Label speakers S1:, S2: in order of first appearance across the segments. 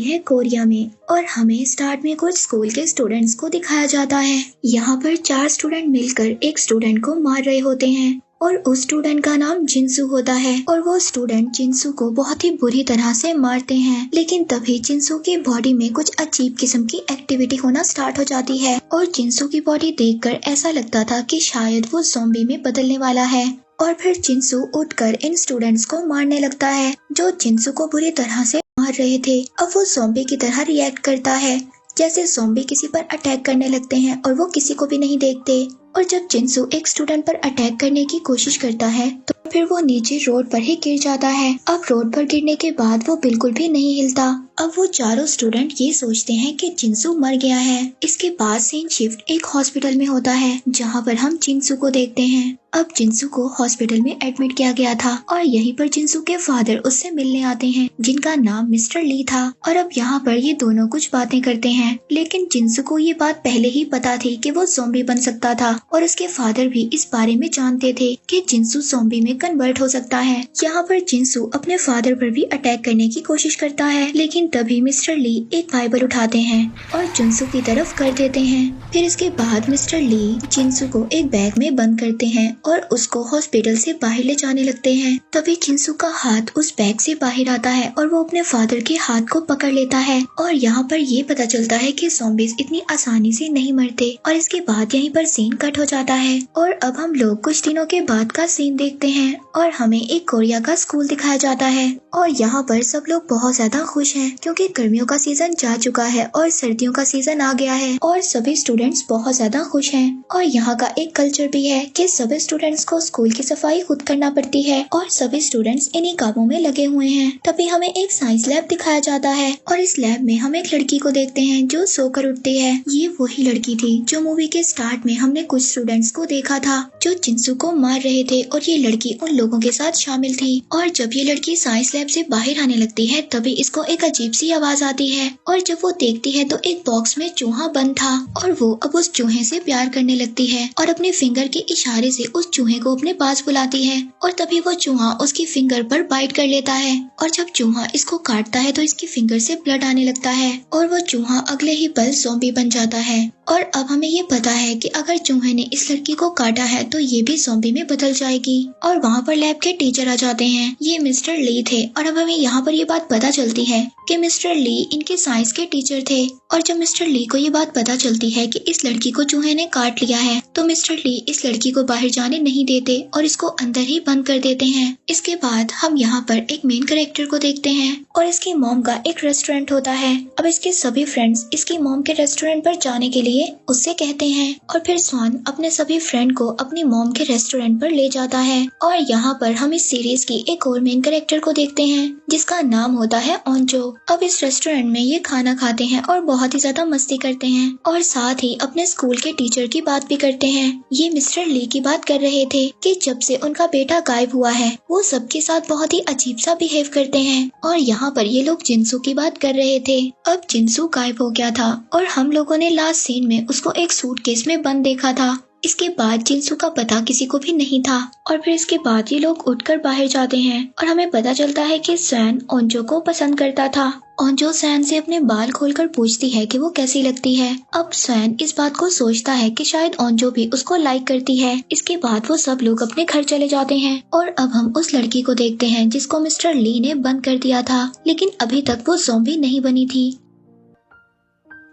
S1: है कोरिया में और हमें स्टार्ट में कुछ स्कूल के स्टूडेंट्स को दिखाया जाता है। यहाँ पर 4 स्टूडेंट मिलकर एक स्टूडेंट को मार रहे होते हैं और उस स्टूडेंट का नाम जिनसू होता है और वो स्टूडेंट जिनसू को बहुत ही बुरी तरह से मारते हैं। लेकिन तभी जिनसू की बॉडी में कुछ अजीब किस्म की एक्टिविटी होना स्टार्ट हो जाती है और जिनसू की बॉडी देखकर ऐसा लगता था कि शायद वो ज़ॉम्बी में बदलने वाला है। और फिर जिनसू उठकर इन स्टूडेंट्स को मारने लगता है जो जिनसू को बुरी तरह से मार रहे थे। अब वो ज़ॉम्बी की तरह रिएक्ट करता है, जैसे ज़ॉम्बी किसी पर अटैक करने लगते हैं और वो किसी को भी नहीं देखते। और जब जिनसू एक स्टूडेंट पर अटैक करने की कोशिश करता है तो फिर वो नीचे रोड पर ही गिर जाता है। अब रोड पर गिरने के बाद वो बिल्कुल भी नहीं हिलता। अब वो चारों स्टूडेंट ये सोचते हैं कि जिनसू मर गया है। इसके बाद सीन शिफ्ट एक हॉस्पिटल में होता है जहाँ पर हम जिनसू को देखते हैं। अब जिनसू को हॉस्पिटल में एडमिट किया गया था और यहीं पर जिनसू के फादर उससे मिलने आते हैं जिनका नाम मिस्टर ली था। और अब यहाँ पर ये दोनों कुछ बातें करते हैं, लेकिन जिनसू को ये बात पहले ही पता थी कि वो ज़ॉम्बी बन सकता था और उसके फादर भी इस बारे में जानते थे कि जिनसू ज़ॉम्बी में कन्वर्ट हो सकता है। यहाँ पर जिनसू अपने फादर पर भी अटैक करने की कोशिश करता है, लेकिन तभी मिस्टर ली एक बाइबल उठाते हैं और जिनसू की तरफ कर देते हैं। फिर इसके बाद मिस्टर ली जिनसू को एक बैग में बंद करते हैं और उसको हॉस्पिटल से बाहर ले जाने लगते हैं। तभी जिनसू का हाथ उस बैग से बाहर आता है और वो अपने फादर के हाथ को पकड़ लेता है और यहाँ पर ये पता चलता है कि ज़ॉम्बीज़ इतनी आसानी से नहीं मरते। और इसके बाद यहीं पर सीन कट हो जाता है और अब हम लोग कुछ दिनों के बाद का सीन देखते हैं और हमें एक कोरिया का स्कूल दिखाया जाता है। और यहाँ पर सब लोग बहुत ज्यादा खुश हैं क्योंकि गर्मियों का सीजन जा चुका है और सर्दियों का सीजन आ गया है और सभी स्टूडेंट्स बहुत ज्यादा खुश हैं। और यहाँ का एक कल्चर भी है कि सभी स्टूडेंट्स को स्कूल की सफाई खुद करना पड़ती है और सभी स्टूडेंट्स इन्हीं कामों में लगे हुए हैं। तभी हमें एक साइंस लैब दिखाया जाता है और इस लैब में हम एक लड़की को देखते हैं जो सोकर उठती है। ये वही लड़की थी जो मूवी के स्टार्ट में हमने कुछ स्टूडेंट्स को देखा था जो जिनसू को मार रहे थे और ये लड़की उन लोगों के साथ शामिल थी। और जब ये लड़की साइंस लैब से बाहर आने लगती है तभी इसको एक अजीब सी आवाज आती है और जब वो देखती है तो एक बॉक्स में चूहा बंद था और वो अब उस चूहे से प्यार करने लगती है और अपने फिंगर के इशारे से उस चूहे को अपने पास बुलाती है और तभी वो चूहा उसकी फिंगर पर बाइट कर लेता है और जब चूहा इसको काटता है तो इसकी फिंगर से ब्लड आने लगता है और वो चूहा अगले ही पल ज़ॉम्बी बन जाता है। और अब हमें ये पता है कि अगर चूहे ने इस लड़की को काटा है तो ये भी ज़ॉम्बी में बदल जाएगी। और वहाँ पर लैब के टीचर आ जाते हैं, ये मिस्टर ली थे। और अब हमें यहाँ पर ये बात पता चलती है कि मिस्टर ली इनके साइंस के टीचर थे। और जब मिस्टर ली को ये बात पता चलती है कि इस लड़की को चूहे ने काट लिया है तो मिस्टर ली इस लड़की को बाहर जाने नहीं देते और इसको अंदर ही बंद कर देते हैं। इसके बाद हम यहाँ पर एक मेन कैरेक्टर को देखते हैं और इसकी मॉम का एक रेस्टोरेंट होता है। अब इसके सभी फ्रेंड्स इसकी मॉम के रेस्टोरेंट पर जाने के लिए उससे कहते हैं और फिर स्वान अपने सभी फ्रेंड को अपनी मॉम के रेस्टोरेंट पर ले जाता है। और यहाँ पर हम इस सीरीज की एक और मेन कैरेक्टर को देखते हैं जिसका नाम होता है ओंजो। अब इस रेस्टोरेंट में ये खाना खाते हैं और बहुत ही ज्यादा मस्ती करते हैं और साथ ही अपने स्कूल के टीचर की बात भी करते हैं। ये मिस्टर ली की बात कर रहे थे कि जब से उनका बेटा गायब हुआ है वो सबके साथ बहुत ही अजीब सा बिहेव करते हैं। और यहाँ पर ये लोग जिनसू की बात कर रहे थे। अब जिनसू गायब हो गया था और हम लोगों ने लास्ट सीन में उसको एक सूटकेस में बंद देखा था। इसके बाद जिनसू का पता किसी को भी नहीं था और फिर इसके बाद ये लोग उठकर बाहर जाते हैं और हमें पता चलता है कि सैन ओंजो को पसंद करता था। ओंजो सैन से अपने बाल खोलकर पूछती है कि वो कैसी लगती है। अब सैन इस बात को सोचता है कि शायद ओंजो भी उसको लाइक करती है। इसके बाद वो सब लोग अपने घर चले जाते हैं और अब हम उस लड़की को देखते हैं जिसको मिस्टर ली ने बंद कर दिया था, लेकिन अभी तक वो ज़ॉम्बी नहीं बनी थी।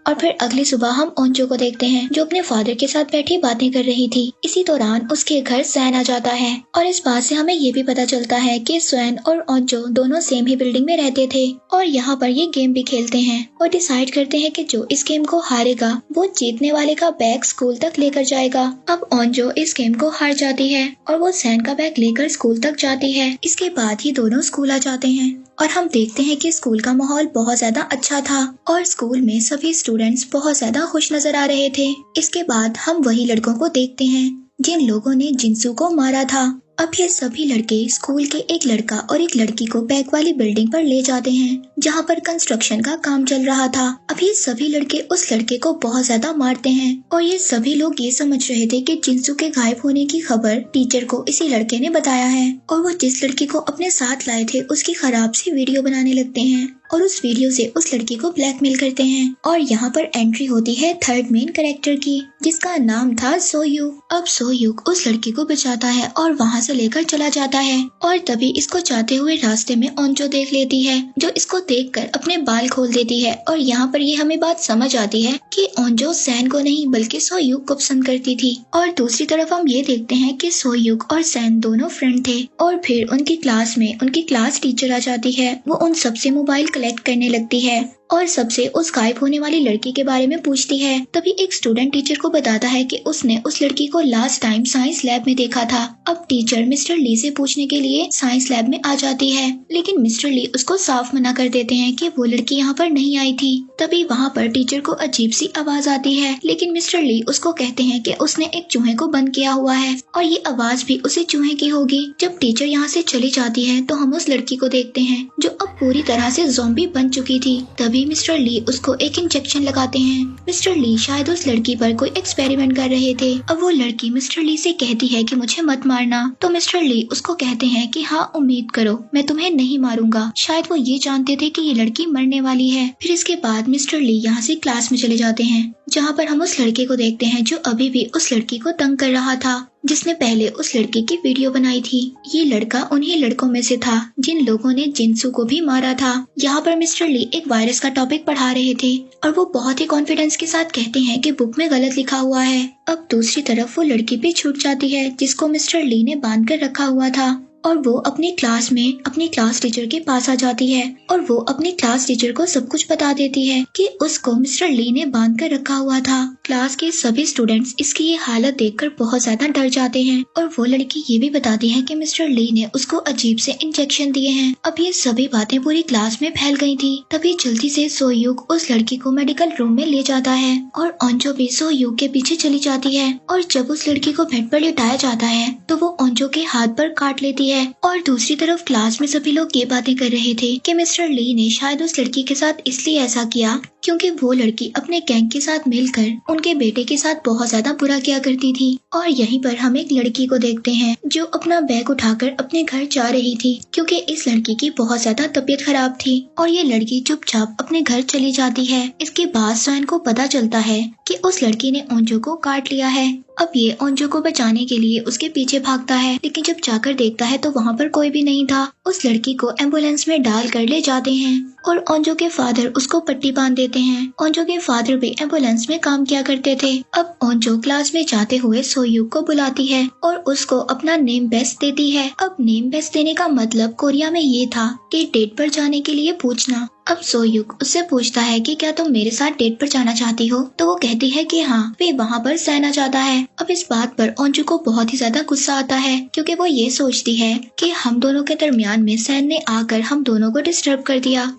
S1: और फिर अगली सुबह हम ओंजो को देखते हैं जो अपने फादर के साथ बैठी बातें कर रही थी। इसी दौरान उसके घर सैन आ जाता है और इस बात से हमें ये भी पता चलता है कि सैन और ओंजो दोनों सेम ही बिल्डिंग में रहते थे और यहाँ पर ये गेम भी खेलते हैं और डिसाइड करते हैं कि जो इस गेम को हारेगा वो जीतने वाले का बैग स्कूल तक लेकर जाएगा। अब ओंजो इस गेम को हार जाती है और वो सैन का बैग लेकर स्कूल तक जाती है। इसके बाद ये दोनों स्कूल आ जाते हैं और हम देखते हैं कि स्कूल का माहौल बहुत ज्यादा अच्छा था और स्कूल में सभी स्टूडेंट्स बहुत ज्यादा खुश नजर आ रहे थे। इसके बाद हम वही लड़कों को देखते हैं जिन लोगों ने जिनसू को मारा था। अब ये सभी लड़के स्कूल के एक लड़का और एक लड़की को बैग वाली बिल्डिंग पर ले जाते हैं जहाँ पर कंस्ट्रक्शन का काम चल रहा था। अब ये सभी लड़के उस लड़के को बहुत ज्यादा मारते हैं और ये सभी लोग ये समझ रहे थे कि जिनसू के गायब होने की खबर टीचर को इसी लड़के ने बताया है और वो जिस लड़की को अपने साथ लाए थे उसकी खराब सी वीडियो बनाने लगते हैं। और उस वीडियो से उस लड़की को ब्लैकमेल करते हैं। और यहाँ पर एंट्री होती है थर्ड मेन कैरेक्टर की, जिसका नाम था सोयूक। अब सोयूक उस लड़की को बचाता है और वहाँ से लेकर चला जाता है। और तभी इसको जाते हुए रास्ते में ओंजो देख लेती है, जो इसको देखकर अपने बाल खोल देती है। और यहाँ पर ये हमें बात समझ आती है कि ओंजो सैन को नहीं बल्कि सोयूक को पसंद करती थी। और दूसरी तरफ हम ये देखते हैं कि सोयूक और सैन दोनों फ्रेंड थे। और फिर उनकी क्लास में उनकी क्लास टीचर आ जाती है। वो उन सबसे मोबाइल कलेक्ट करने लगती है और सबसे उस गायब होने वाली लड़की के बारे में पूछती है। तभी एक स्टूडेंट टीचर को बताता है कि उसने उस लड़की को लास्ट टाइम साइंस लैब में देखा था। अब टीचर मिस्टर ली से पूछने के लिए साइंस लैब में आ जाती है, लेकिन मिस्टर ली उसको साफ मना कर देते हैं कि वो लड़की यहाँ पर नहीं आई थी। तभी वहाँ पर टीचर को अजीब सी आवाज आती है, लेकिन मिस्टर ली उसको कहते हैं कि उसने एक चूहे को बंद किया हुआ है और ये आवाज भी उसी चूहे की होगी। जब टीचर यहाँ से चली जाती है तो हम उस लड़की को देखते हैं जो अब पूरी तरह से ज़ॉम्बी बन चुकी थी। तभी मिस्टर ली उसको एक इंजेक्शन लगाते हैं। मिस्टर ली शायद उस लड़की पर कोई एक्सपेरिमेंट कर रहे थे। अब वो लड़की मिस्टर ली से कहती है कि मुझे मत मारना, तो मिस्टर ली उसको कहते हैं कि हाँ उम्मीद करो, मैं तुम्हें नहीं मारूंगा। शायद वो ये जानते थे कि ये लड़की मरने वाली है। फिर इसके बाद मिस्टर ली यहाँ से क्लास में चले जाते हैं, जहाँ पर हम उस लड़के को देखते हैं जो अभी भी उस लड़की को तंग कर रहा था, जिसने पहले उस लड़की की वीडियो बनाई थी। ये लड़का उन्हीं लड़कों में से था जिन लोगों ने जिनसू को भी मारा था। यहाँ पर मिस्टर ली एक वायरस का टॉपिक पढ़ा रहे थे और वो बहुत ही कॉन्फिडेंस के साथ कहते हैं कि बुक में गलत लिखा हुआ है। अब दूसरी तरफ वो लड़की भी छूट जाती है जिसको मिस्टर ली ने बांध कर रखा हुआ था और वो अपनी क्लास में अपनी क्लास टीचर के पास आ जाती है और वो अपनी क्लास टीचर को सब कुछ बता देती है कि उसको मिस्टर ली ने बांध कर रखा हुआ था। क्लास के सभी स्टूडेंट्स इसकी ये हालत देखकर बहुत ज्यादा डर जाते हैं और वो लड़की ये भी बताती है कि मिस्टर ली ने उसको अजीब से इंजेक्शन दिए हैं। अब ये सभी बातें पूरी क्लास में फैल गई थी। तभी जल्दी से सोयूक उस लड़की को मेडिकल रूम में ले जाता है और ओंजो भी सोयूक के पीछे चली जाती है। और जब उस लड़की को बेड पर लिटाया जाता है तो वो ओंजो के हाथ पर काट लेती है। और दूसरी तरफ क्लास में सभी लोग ये बातें कर रहे थे कि मिस्टर ली ने शायद उस लड़की के साथ इसलिए ऐसा किया क्योंकि वो लड़की अपने गैंग के साथ मिलकर उनके बेटे के साथ बहुत ज्यादा बुरा किया करती थी। और यहीं पर हम एक लड़की को देखते हैं जो अपना बैग उठाकर अपने घर जा रही थी क्योंकि इस लड़की की बहुत ज्यादा तबीयत खराब थी। और ये लड़की चुपचाप अपने घर चली जाती है। इसके बाद सैन को पता चलता है कि उस लड़की ने ओंजो को काट लिया है। अब ये ओंजो को बचाने के लिए उसके पीछे भागता है, लेकिन जब जाकर देखता है तो वहाँ पर कोई भी नहीं था। उस लड़की को एम्बुलेंस में डाल कर ले जाते हैं और ओंजो के फादर उसको पट्टी बांध देते हैं। ओंजो के फादर भी एम्बुलेंस में काम किया करते थे। अब ओंजो क्लास में जाते हुए सोयूक को बुलाती है और उसको अपना नेम बेस्ट देती है। अब नेम बेस्ट देने का मतलब कोरिया में ये था कि डेट पर जाने के लिए पूछना। अब सोयूक उससे पूछता है कि क्या तुम मेरे साथ डेट पर जाना चाहती हो, तो वो कहती है कि हाँ। वे वहाँ पर सैन आ जाता है। अब इस बात पर ओंजो को बहुत ही ज्यादा गुस्सा आता है क्योंकि वो ये सोचती है कि हम दोनों के दरमियान में सैन ने आकर हम दोनों को डिस्टर्ब कर दिया।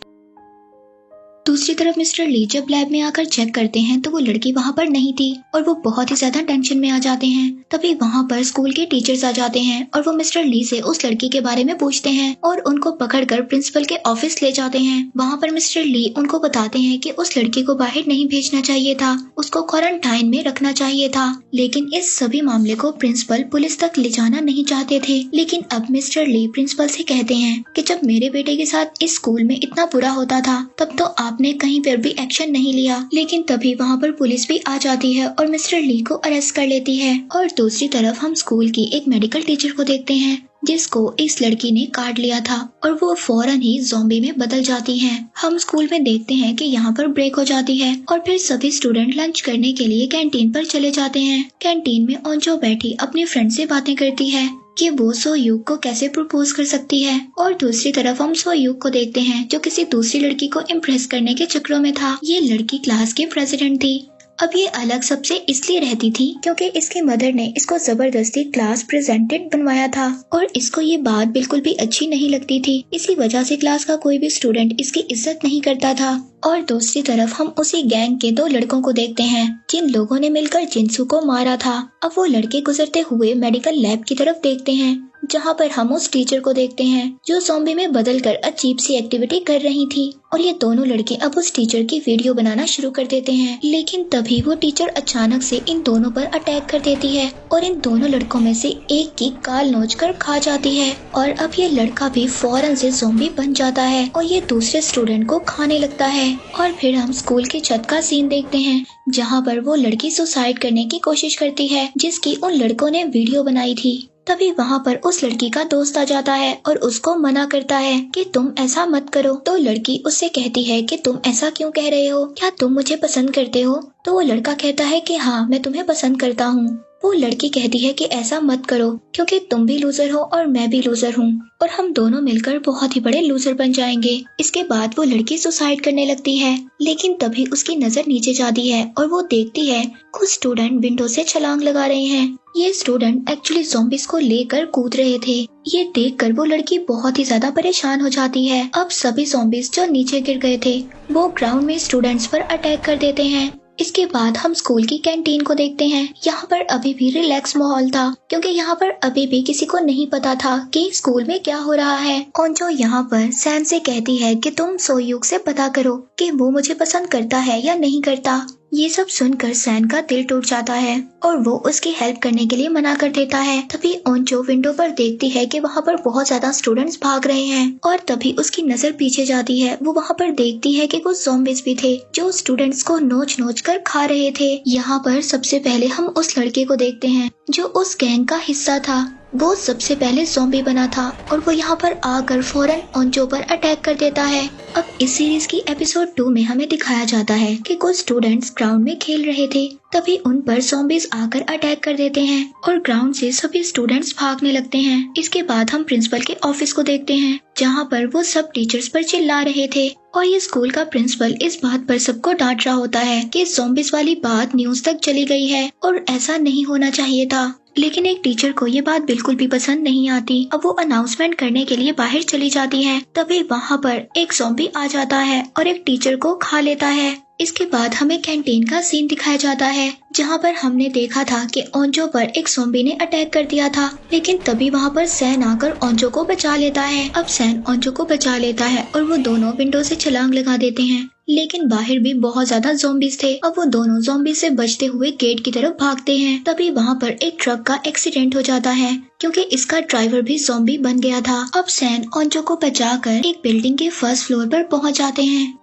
S1: दूसरी तरफ मिस्टर ली जब लैब में आकर चेक करते हैं तो वो लड़की वहाँ पर नहीं थी और वो बहुत ही ज्यादा टेंशन में आ जाते हैं। तभी वहाँ पर स्कूल के टीचर्स आ जाते हैं और वो मिस्टर ली से उस लड़की के बारे में पूछते हैं और उनको पकड़कर प्रिंसिपल के ऑफिस ले जाते हैं। वहाँ पर मिस्टर ली उनको बताते हैं कि उस लड़की को बाहर नहीं भेजना चाहिए था, उसको क्वारंटाइन में रखना चाहिए था। लेकिन इस सभी मामले को प्रिंसिपल पुलिस तक ले जाना नहीं चाहते थे। लेकिन अब मिस्टर ली प्रिंसिपल से कहते हैं कि जब मेरे बेटे के साथ इस स्कूल में इतना बुरा होता था तब तो आपने कहीं पर भी एक्शन नहीं लिया। लेकिन तभी वहाँ पर पुलिस भी आ जाती है और मिस्टर ली को अरेस्ट कर लेती है। और दूसरी तरफ हम स्कूल की एक मेडिकल टीचर को देखते हैं जिसको इस लड़की ने काट लिया था और वो फौरन ही ज़ॉम्बी में बदल जाती हैं। हम स्कूल में देखते हैं कि यहाँ पर ब्रेक हो जाती है और फिर सभी स्टूडेंट लंच करने के लिए कैंटीन पर चले जाते हैं। कैंटीन में ओंजो बैठी अपनी फ्रेंड से बातें करती है कि वो सोयूक को कैसे प्रपोज कर सकती है। और दूसरी तरफ हम सोयूक को देखते हैं जो किसी दूसरी लड़की को इम्प्रेस करने के चक्रों में था। ये लड़की क्लास की प्रेसिडेंट थी। अब ये अलग सबसे इसलिए रहती थी क्योंकि इसके मदर ने इसको जबरदस्ती क्लास प्रेजेंटेड बनवाया था और इसको ये बात बिल्कुल भी अच्छी नहीं लगती थी। इसी वजह से क्लास का कोई भी स्टूडेंट इसकी इज्जत नहीं करता था। और दूसरी तरफ हम उसी गैंग के दो लड़कों को देखते हैं जिन लोगों ने मिलकर जिनसू को मारा था। अब वो लड़के गुजरते हुए मेडिकल लैब की तरफ देखते हैं जहाँ पर हम उस टीचर को देखते हैं जो ज़ॉम्बी में बदलकर अजीब सी एक्टिविटी कर रही थी। और ये दोनों लड़के अब उस टीचर की वीडियो बनाना शुरू कर देते हैं, लेकिन तभी वो टीचर अचानक से इन दोनों पर अटैक कर देती है और इन दोनों लड़कों में से एक की गाल नोच कर खा जाती है। और अब ये लड़का भी फौरन से ज़ॉम्बी बन जाता है और ये दूसरे स्टूडेंट को खाने लगता है। और फिर हम स्कूल की छत का सीन देखते हैं जहाँ पर वो लड़की सुसाइड करने की कोशिश करती है जिसकी उन लड़कों ने वीडियो बनाई थी। तभी वहाँ पर उस लड़की का दोस्त आ जाता है और उसको मना करता है कि तुम ऐसा मत करो। तो लड़की उससे कहती है कि तुम ऐसा क्यों कह रहे हो, क्या तुम मुझे पसंद करते हो? तो वो लड़का कहता है कि हाँ, मैं तुम्हें पसंद करता हूँ। वो लड़की कहती है कि ऐसा मत करो क्योंकि तुम भी लूजर हो और मैं भी लूजर हूँ और हम दोनों मिलकर बहुत ही बड़े लूजर बन जाएंगे। इसके बाद वो लड़की सुसाइड करने लगती है, लेकिन तभी उसकी नजर नीचे जाती है और वो देखती है कुछ स्टूडेंट विंडो से छलांग लगा रहे हैं। ये स्टूडेंट एक्चुअली ज़ॉम्बीज़ को लेकर कूद रहे थे। ये देखकर वो लड़की बहुत ही ज्यादा परेशान हो जाती है। अब सभी ज़ॉम्बीज़ जो नीचे गिर गए थे वो ग्राउंड में स्टूडेंट्स पर अटैक कर देते हैं। इसके बाद हम स्कूल की कैंटीन को देखते हैं। यहाँ पर अभी भी रिलैक्स माहौल था क्योंकि यहाँ पर अभी भी किसी को नहीं पता था कि स्कूल में क्या हो रहा है। ओंजो यहाँ पर सैन से कहती है कि तुम सोयूक से पता करो कि वो मुझे पसंद करता है या नहीं करता। ये सब सुनकर सैन का दिल टूट जाता है और वो उसकी हेल्प करने के लिए मना कर देता है। तभी ओंजो विंडो पर देखती है कि वहाँ पर बहुत ज्यादा स्टूडेंट्स भाग रहे हैं और तभी उसकी नजर पीछे जाती है। वो वहाँ पर देखती है कि कुछ ज़ॉम्बीज़ भी थे जो स्टूडेंट्स को नोच नोच कर खा रहे थे। यहाँ पर सबसे पहले हम उस लड़के को देखते हैं जो उस गैंग का हिस्सा था। वो सबसे पहले ज़ॉम्बी बना था और वो यहाँ पर आकर फौरन ओंजो पर अटैक कर देता है। अब इस सीरीज की एपिसोड 2 में हमें दिखाया जाता है कि कुछ स्टूडेंट्स ग्राउंड में खेल रहे थे, तभी उन पर ज़ॉम्बीज़ आकर अटैक कर देते हैं और ग्राउंड से सभी स्टूडेंट्स भागने लगते हैं। इसके बाद हम प्रिंसिपल के ऑफिस को देखते हैं जहाँ पर वो सब टीचर्स पर चिल्ला रहे थे और ये स्कूल का प्रिंसिपल इस बात पर सबको डांट रहा होता है कि ज़ॉम्बीज़ वाली बात न्यूज तक चली गई है और ऐसा नहीं होना चाहिए था। लेकिन एक टीचर को ये बात बिल्कुल भी पसंद नहीं आती। अब वो अनाउंसमेंट करने के लिए बाहर चली जाती है, तभी वहाँ पर एक ज़ॉम्बी आ जाता है और एक टीचर को खा लेता है। इसके बाद हमें कैंटीन का सीन दिखाया जाता है जहाँ पर हमने देखा था कि ओंजो पर एक ज़ॉम्बी ने अटैक कर दिया था, लेकिन तभी वहाँ पर सैन आकर ओंजो को बचा लेता है। अब सैन ओंजो को बचा लेता है और वो दोनों विंडो से छलांग लगा देते हैं, लेकिन बाहर भी बहुत ज्यादा ज़ॉम्बीज़ थे। अब वो दोनों ज़ॉम्बी से बचते हुए गेट की तरफ भागते हैं। तभी वहाँ पर एक ट्रक का एक्सीडेंट हो जाता है क्योंकि इसका ड्राइवर भी ज़ॉम्बी बन गया था। अब सैन ओंजो को बचाकर एक बिल्डिंग के फर्स्ट फ्लोर पर पहुँच जाते हैं।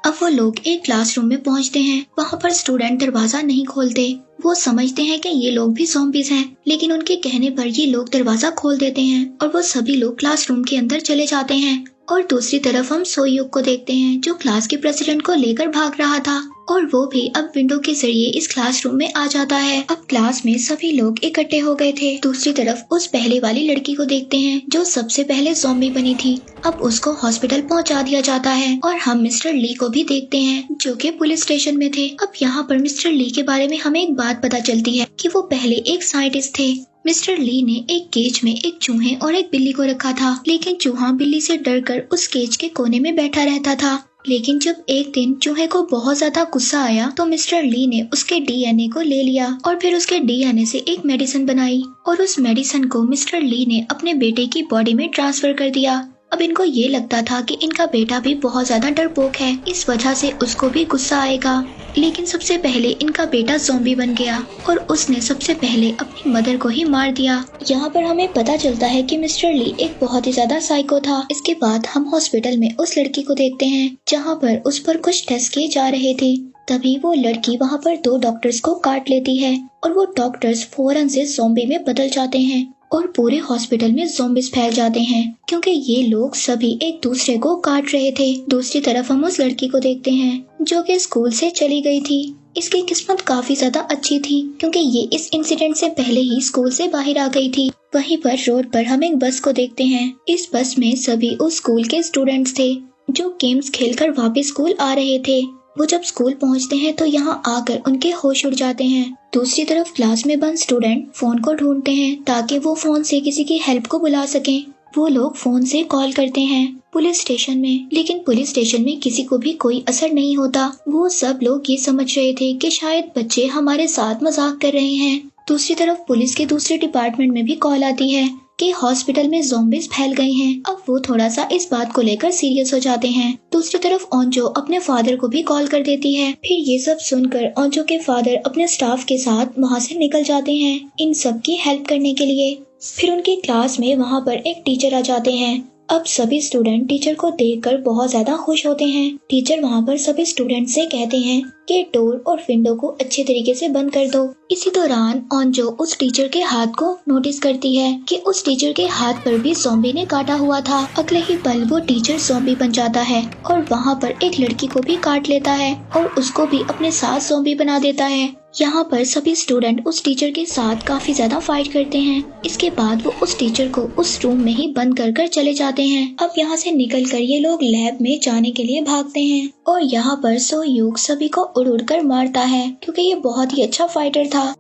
S1: अब वो लोग एक क्लासरूम में पहुंचते हैं। वहाँ पर स्टूडेंट दरवाजा नहीं खोलते। वो समझते हैं कि ये लोग भी ज़ॉम्बीज़ हैं, लेकिन उनके कहने पर ये लोग दरवाजा खोल देते हैं और वो सभी लोग क्लासरूम के अंदर चले जाते हैं। और दूसरी तरफ हम सोयूक को देखते हैं जो क्लास के प्रेसिडेंट को लेकर भाग रहा था और वो भी अब विंडो के जरिए इस क्लासरूम में आ जाता है। अब क्लास में सभी लोग इकट्ठे हो गए थे। दूसरी तरफ उस पहले वाली लड़की को देखते हैं जो सबसे पहले ज़ॉम्बी बनी थी। अब उसको हॉस्पिटल पहुंचा दिया जाता है और हम मिस्टर ली को भी देखते हैं जो कि पुलिस स्टेशन में थे। अब यहाँ पर मिस्टर ली के बारे में हमें एक बात पता चलती है कि वो पहले एक साइंटिस्ट थे। मिस्टर ली ने एक केज में एक चूहे और एक बिल्ली को रखा था, लेकिन चूहा बिल्ली से डरकर उस केज के कोने में बैठा रहता था। लेकिन जब एक दिन चूहे को बहुत ज्यादा गुस्सा आया तो मिस्टर ली ने उसके डीएनए को ले लिया और फिर उसके डीएनए से एक मेडिसिन बनाई और उस मेडिसिन को मिस्टर ली ने अपने बेटे की बॉडी में ट्रांसफर कर दिया। अब इनको ये लगता था कि इनका बेटा भी बहुत ज्यादा डरपोक है, इस वजह से उसको भी गुस्सा आएगा। लेकिन सबसे पहले इनका बेटा ज़ॉम्बी बन गया और उसने सबसे पहले अपनी मदर को ही मार दिया। यहाँ पर हमें पता चलता है कि मिस्टर ली एक बहुत ही ज्यादा साइको था। इसके बाद हम हॉस्पिटल में उस लड़की को देखते हैं जहाँ पर उस पर कुछ टेस्ट किए जा रहे थे। तभी वो लड़की वहाँ पर 2 डॉक्टर्स को काट लेती है और वो डॉक्टर्स फौरन से ज़ॉम्बी में बदल जाते हैं और पूरे हॉस्पिटल में ज़ॉम्बीज़ फैल जाते हैं क्योंकि ये लोग सभी एक दूसरे को काट रहे थे। दूसरी तरफ हम उस लड़की को देखते हैं जो कि स्कूल से चली गई थी। इसकी किस्मत काफी ज्यादा अच्छी थी क्योंकि ये इस इंसिडेंट से पहले ही स्कूल से बाहर आ गई थी। वहीं पर रोड पर हम एक बस को देखते हैं। इस बस में सभी उस स्कूल के स्टूडेंट्स थे जो गेम्स खेलकर वापस स्कूल आ रहे थे। वो जब स्कूल पहुंचते हैं तो यहाँ आकर उनके होश उड़ जाते हैं। दूसरी तरफ क्लास में बंद स्टूडेंट फोन को ढूंढते हैं ताकि वो फोन से किसी की हेल्प को बुला सकें। वो लोग फोन से कॉल करते हैं पुलिस स्टेशन में, लेकिन पुलिस स्टेशन में किसी को भी कोई असर नहीं होता। वो सब लोग ये समझ रहे थे कि शायद बच्चे हमारे साथ मजाक कर रहे हैं। दूसरी तरफ पुलिस के दूसरे डिपार्टमेंट में भी कॉल आती है कि हॉस्पिटल में ज़ॉम्बीज फैल गए हैं। अब वो थोड़ा सा इस बात को लेकर सीरियस हो जाते हैं। दूसरी तरफ ओंजो अपने फादर को भी कॉल कर देती है। फिर ये सब सुनकर ओंजो के फादर अपने स्टाफ के साथ वहाँ से निकल जाते हैं इन सब की हेल्प करने के लिए। फिर उनकी क्लास में वहाँ पर एक टीचर आ जाते हैं। अब सभी स्टूडेंट टीचर को देखकर बहुत ज्यादा खुश होते हैं। टीचर वहाँ पर सभी स्टूडेंट से कहते हैं कि डोर और विंडो को अच्छे तरीके से बंद कर दो। इसी दौरान ओंजो उस टीचर के हाथ को नोटिस करती है कि उस टीचर के हाथ पर भी ज़ॉम्बी ने काटा हुआ था। अगले ही पल वो टीचर ज़ॉम्बी बन जाता है और वहाँ पर एक लड़की को भी काट लेता है और उसको भी अपने साथ ज़ॉम्बी बना देता है। यहाँ पर सभी स्टूडेंट उस टीचर के साथ काफी ज्यादा फाइट करते हैं। इसके बाद वो उस टीचर को उस रूम में ही बंद कर चले जाते हैं। अब यहाँ से निकलकर ये लोग लैब में जाने के लिए भागते हैं और यहाँ पर सो यूग सभी को उड़ कर मारता है क्योंकि ये बहुत ही अच्छा फाइटर था।